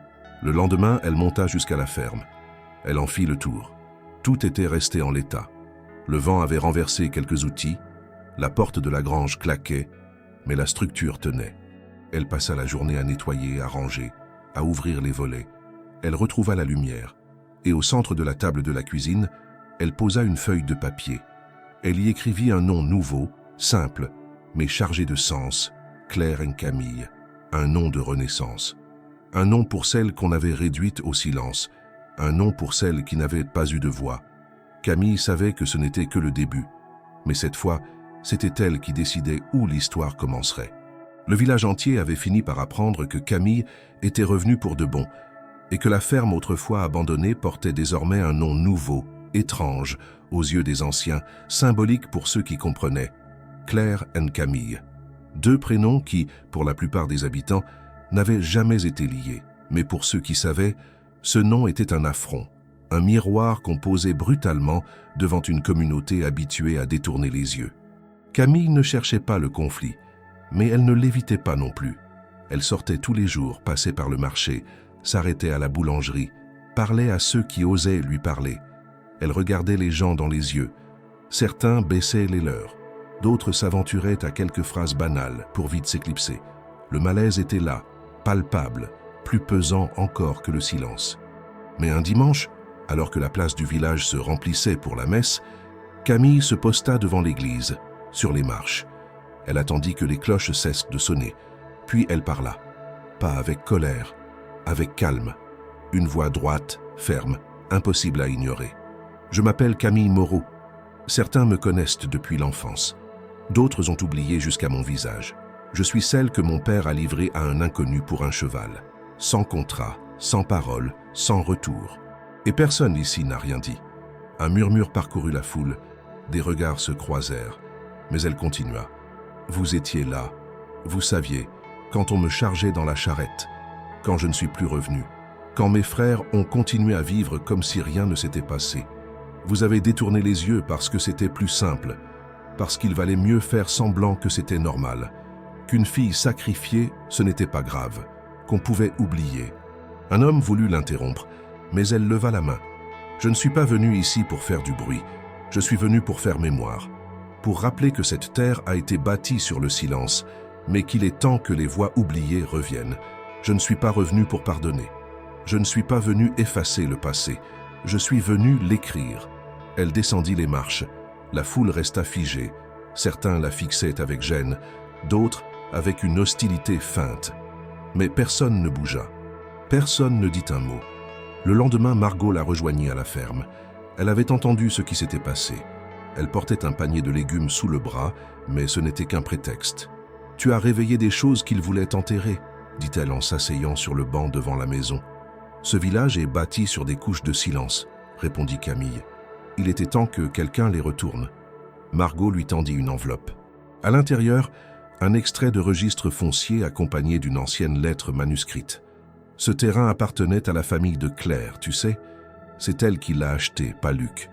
Le lendemain, elle monta jusqu'à la ferme. Elle en fit le tour. Tout était resté en l'état. Le vent avait renversé quelques outils, la porte de la grange claquait, mais la structure tenait. Elle passa la journée à nettoyer, à ranger, à ouvrir les volets. Elle retrouva la lumière, et au centre de la table de la cuisine, elle posa une feuille de papier. Elle y écrivit un nom nouveau, simple, mais chargé de sens, Claire et Camille, un nom de renaissance. Un nom pour celle qu'on avait réduite au silence, un nom pour celle qui n'avait pas eu de voix. Camille savait que ce n'était que le début, mais cette fois, c'était elle qui décidait où l'histoire commencerait. Le village entier avait fini par apprendre que Camille était revenue pour de bon, et que la ferme autrefois abandonnée portait désormais un nom nouveau, étrange, aux yeux des anciens, symbolique pour ceux qui comprenaient, Claire et Camille. 2 prénoms qui, pour la plupart des habitants, n'avaient jamais été liés, mais pour ceux qui savaient, ce nom était un affront, un miroir qu'on posait brutalement devant une communauté habituée à détourner les yeux. Camille ne cherchait pas le conflit, mais elle ne l'évitait pas non plus. Elle sortait tous les jours, passait par le marché, s'arrêtait à la boulangerie, parlait à ceux qui osaient lui parler. Elle regardait les gens dans les yeux. Certains baissaient les leurs, d'autres s'aventuraient à quelques phrases banales pour vite s'éclipser. Le malaise était là, palpable, plus pesant encore que le silence. Mais un dimanche, alors que la place du village se remplissait pour la messe, Camille se posta devant l'église, sur les marches. Elle attendit que les cloches cessent de sonner, puis elle parla. Pas avec colère, avec calme. Une voix droite, ferme, impossible à ignorer. Je m'appelle Camille Moreau. Certains me connaissent depuis l'enfance. D'autres ont oublié jusqu'à mon visage. Je suis celle que mon père a livrée à un inconnu pour un cheval. Sans contrat, sans parole, sans retour. Et personne ici n'a rien dit. Un murmure parcourut la foule. Des regards se croisèrent. Mais elle continua. Vous étiez là. Vous saviez, quand on me chargeait dans la charrette, quand je ne suis plus revenu, quand mes frères ont continué à vivre comme si rien ne s'était passé. Vous avez détourné les yeux parce que c'était plus simple, parce qu'il valait mieux faire semblant que c'était normal, qu'une fille sacrifiée, ce n'était pas grave, qu'on pouvait oublier. Un homme voulut l'interrompre, mais elle leva la main. Je ne suis pas venu ici pour faire du bruit, je suis venu pour faire mémoire, pour rappeler que cette terre a été bâtie sur le silence, mais qu'il est temps que les voix oubliées reviennent. Je ne suis pas revenu pour pardonner. Je ne suis pas venu effacer le passé. Je suis venu l'écrire. Elle descendit les marches. La foule resta figée. Certains la fixaient avec gêne, d'autres avec une hostilité feinte. Mais personne ne bougea. Personne ne dit un mot. Le lendemain, Margot la rejoignit à la ferme. Elle avait entendu ce qui s'était passé. Elle portait un panier de légumes sous le bras, mais ce n'était qu'un prétexte. « Tu as réveillé des choses qu'il voulait enterrer », dit-elle en s'asseyant sur le banc devant la maison. « Ce village est bâti sur des couches de silence », répondit Camille. « Il était temps que quelqu'un les retourne. » Margot lui tendit une enveloppe. À l'intérieur, un extrait de registre foncier accompagné d'une ancienne lettre manuscrite. Ce terrain appartenait à la famille de Claire, tu sais. C'est elle qui l'a acheté, pas Luc.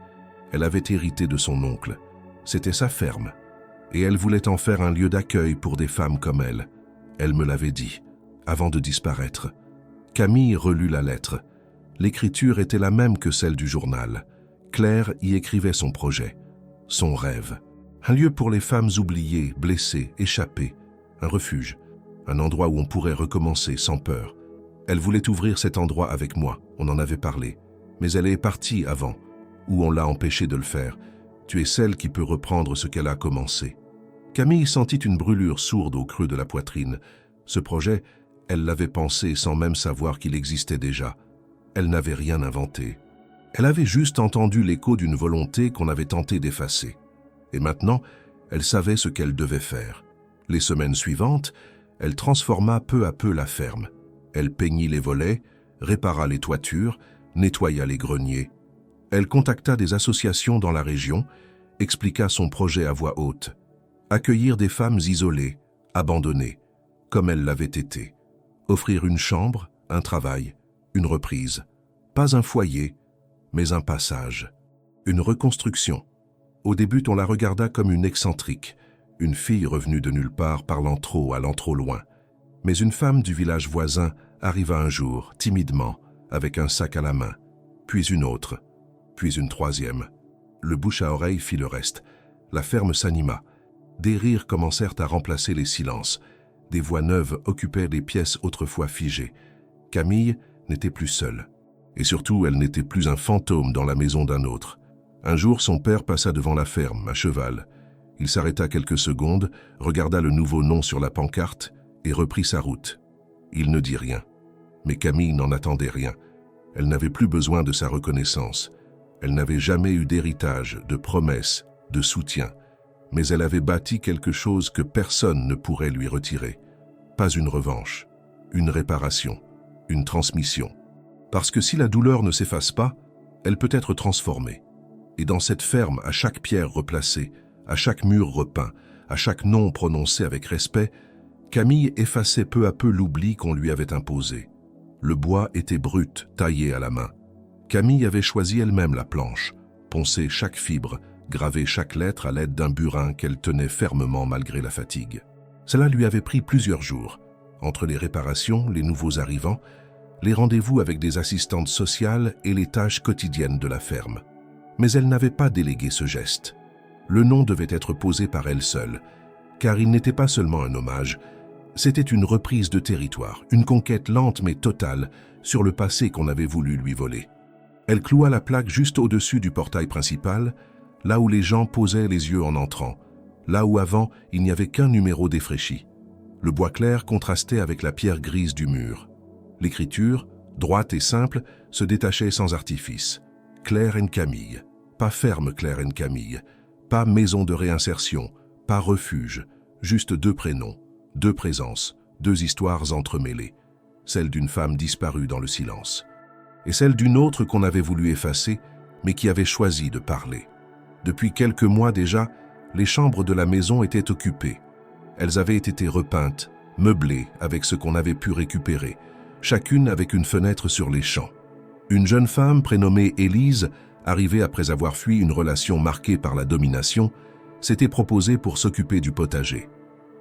Elle avait hérité de son oncle. C'était sa ferme. et elle voulait en faire un lieu d'accueil pour des femmes comme elle. Elle me l'avait dit, avant de disparaître. Camille relut la lettre. L'écriture était la même que celle du journal. Claire y écrivait son projet, son rêve. Un lieu pour les femmes oubliées, blessées, échappées. Un refuge, un endroit où on pourrait recommencer sans peur. Elle voulait ouvrir cet endroit avec moi, on en avait parlé. Mais elle est partie avant, ou on l'a empêchée de le faire. Tu es celle qui peut reprendre ce qu'elle a commencé. Camille sentit une brûlure sourde au creux de la poitrine. Ce projet, elle l'avait pensé sans même savoir qu'il existait déjà. Elle n'avait rien inventé. Elle avait juste entendu l'écho d'une volonté qu'on avait tenté d'effacer. Et maintenant, elle savait ce qu'elle devait faire. Les semaines suivantes, elle transforma peu à peu la ferme. Elle peignit les volets, répara les toitures, nettoya les greniers. Elle contacta des associations dans la région, expliqua son projet à voix haute. Accueillir des femmes isolées, abandonnées, comme elle l'avait été. Offrir une chambre, un travail, une reprise. Pas un foyer, mais un passage. Une reconstruction. Au début, on la regarda comme une excentrique, une fille revenue de nulle part parlant trop, allant trop loin. Mais une femme du village voisin arriva un jour, timidement, avec un sac à la main. Puis une autre, puis une troisième. Le bouche à oreille fit le reste. La ferme s'anima. Des rires commencèrent à remplacer les silences. Des voix neuves occupaient les pièces autrefois figées. Camille n'était plus seule. Et surtout, elle n'était plus un fantôme dans la maison d'un autre. Un jour, son père passa devant la ferme, à cheval. Il s'arrêta quelques secondes, regarda le nouveau nom sur la pancarte et reprit sa route. Il ne dit rien. Mais Camille n'en attendait rien. Elle n'avait plus besoin de sa reconnaissance. Elle n'avait jamais eu d'héritage, de promesses, de soutien. Mais elle avait bâti quelque chose que personne ne pourrait lui retirer. Pas une revanche, une réparation, une transmission. Parce que si la douleur ne s'efface pas, elle peut être transformée. Et dans cette ferme, à chaque pierre replacée, à chaque mur repeint, à chaque nom prononcé avec respect, Camille effaçait peu à peu l'oubli qu'on lui avait imposé. Le bois était brut, taillé à la main. Camille avait choisi elle-même la planche, poncé chaque fibre, gravé chaque lettre à l'aide d'un burin qu'elle tenait fermement malgré la fatigue. Cela lui avait pris plusieurs jours, entre les réparations, les nouveaux arrivants, les rendez-vous avec des assistantes sociales et les tâches quotidiennes de la ferme. Mais elle n'avait pas délégué ce geste. Le nom devait être posé par elle seule, car il n'était pas seulement un hommage, c'était une reprise de territoire, une conquête lente mais totale sur le passé qu'on avait voulu lui voler. Elle cloua la plaque juste au-dessus du portail principal, là où les gens posaient les yeux en entrant, là où avant il n'y avait qu'un numéro défraîchi. Le bois clair contrastait avec la pierre grise du mur. L'écriture, droite et simple, se détachait sans artifice. Claire & Camille, pas ferme Claire & Camille, pas maison de réinsertion, pas refuge, juste deux prénoms, deux présences, deux histoires entremêlées, celle d'une femme disparue dans le silence, et celle d'une autre qu'on avait voulu effacer, mais qui avait choisi de parler. Depuis quelques mois déjà, les chambres de la maison étaient occupées. Elles avaient été repeintes, meublées avec ce qu'on avait pu récupérer, chacune avec une fenêtre sur les champs. Une jeune femme prénommée Élise, arrivée après avoir fui une relation marquée par la domination, s'était proposée pour s'occuper du potager.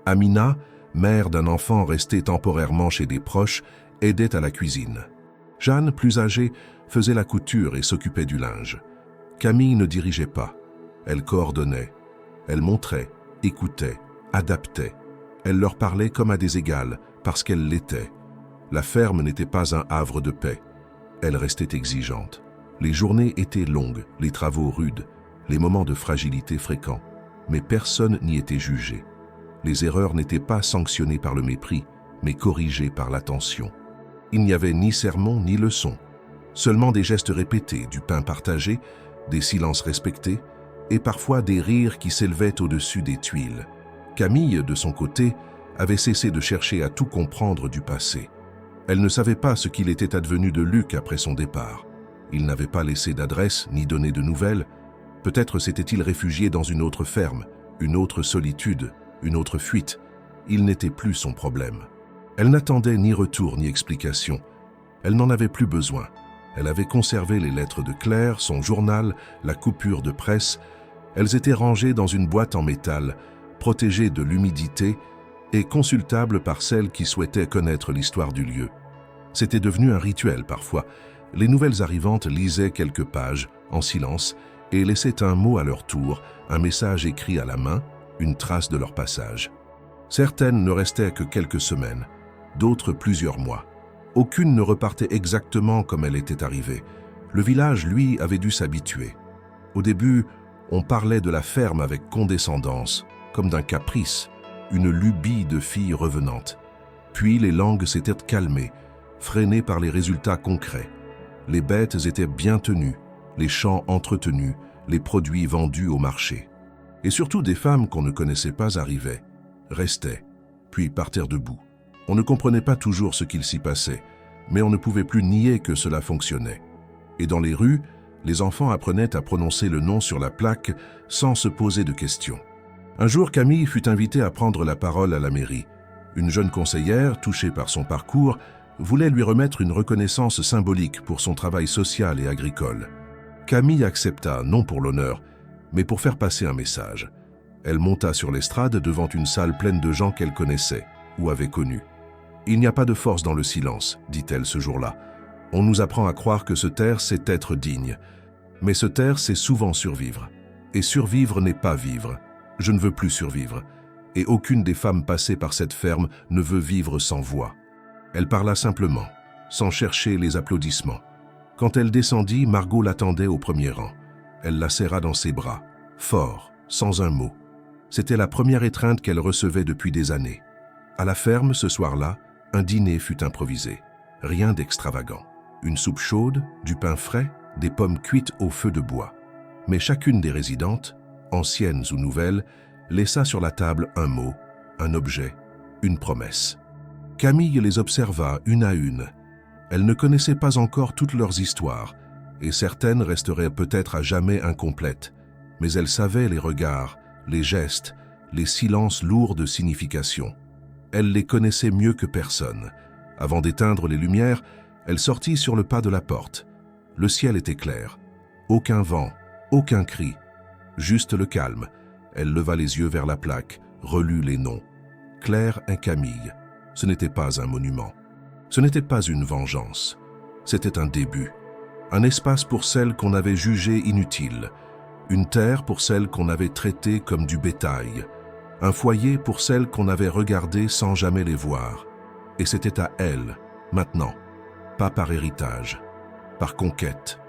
Amina, mère d'un enfant resté temporairement chez des proches, aidait à la cuisine. Jeanne, plus âgée, faisait la couture et s'occupait du linge. Camille ne dirigeait pas. Elle coordonnait. Elle montrait, écoutait, adaptait. Elle leur parlait comme à des égales, parce qu'elle l'était. La ferme n'était pas un havre de paix. Elle restait exigeante. Les journées étaient longues, les travaux rudes, les moments de fragilité fréquents. Mais personne n'y était jugé. Les erreurs n'étaient pas sanctionnées par le mépris, mais corrigées par l'attention. Il n'y avait ni sermon ni leçon, seulement des gestes répétés, du pain partagé, des silences respectés, et parfois des rires qui s'élevaient au-dessus des tuiles. Camille, de son côté, avait cessé de chercher à tout comprendre du passé. Elle ne savait pas ce qu'il était advenu de Luc après son départ. Il n'avait pas laissé d'adresse ni donné de nouvelles. Peut-être s'était-il réfugié dans une autre ferme, une autre solitude, une autre fuite. Il n'était plus son problème. Elle n'attendait ni retour ni explication. Elle n'en avait plus besoin. Elle avait conservé les lettres de Claire, son journal, la coupure de presse. Elles étaient rangées dans une boîte en métal, protégée de l'humidité et consultable par celles qui souhaitaient connaître l'histoire du lieu. C'était devenu un rituel parfois. Les nouvelles arrivantes lisaient quelques pages, en silence, et laissaient un mot à leur tour, un message écrit à la main, une trace de leur passage. Certaines ne restaient que quelques semaines, d'autres plusieurs mois. Aucune ne repartait exactement comme elle était arrivée. Le village, lui, avait dû s'habituer. Au début, on parlait de la ferme avec condescendance, comme d'un caprice, une lubie de filles revenantes. Puis les langues s'étaient calmées, freinées par les résultats concrets. Les bêtes étaient bien tenues, les champs entretenus, les produits vendus au marché. Et surtout des femmes qu'on ne connaissait pas arrivaient, restaient, puis partirent debout. On ne comprenait pas toujours ce qu'il s'y passait, mais on ne pouvait plus nier que cela fonctionnait. Et dans les rues, les enfants apprenaient à prononcer le nom sur la plaque sans se poser de questions. Un jour, Camille fut invitée à prendre la parole à la mairie. Une jeune conseillère, touchée par son parcours, voulait lui remettre une reconnaissance symbolique pour son travail social et agricole. Camille accepta, non pour l'honneur, mais pour faire passer un message. Elle monta sur l'estrade devant une salle pleine de gens qu'elle connaissait ou avait connus. « Il n'y a pas de force dans le silence », dit-elle ce jour-là. « On nous apprend à croire que se taire, c'est être digne. Mais se taire, c'est souvent survivre. Et survivre n'est pas vivre. Je ne veux plus survivre. Et aucune des femmes passées par cette ferme ne veut vivre sans voix. » Elle parla simplement, sans chercher les applaudissements. Quand elle descendit, Margot l'attendait au premier rang. Elle la serra dans ses bras, fort, sans un mot. C'était la première étreinte qu'elle recevait depuis des années. À la ferme, ce soir-là, un dîner fut improvisé. Rien d'extravagant. Une soupe chaude, du pain frais, des pommes cuites au feu de bois. Mais chacune des résidentes, anciennes ou nouvelles, laissa sur la table un mot, un objet, une promesse. Camille les observa une à une. Elle ne connaissait pas encore toutes leurs histoires, et certaines resteraient peut-être à jamais incomplètes, mais elle savait les regards, les gestes, les silences lourds de signification. Elle les connaissait mieux que personne. Avant d'éteindre les lumières, elle sortit sur le pas de la porte. Le ciel était clair. Aucun vent, aucun cri. Juste le calme. Elle leva les yeux vers la plaque, relut les noms. Claire et Camille. Ce n'était pas un monument. Ce n'était pas une vengeance. C'était un début. Un espace pour celles qu'on avait jugées inutiles. Une terre pour celles qu'on avait traitées comme du bétail. Un foyer pour celles qu'on avait regardées sans jamais les voir. Et c'était à elles, maintenant. Pas par héritage, par conquête.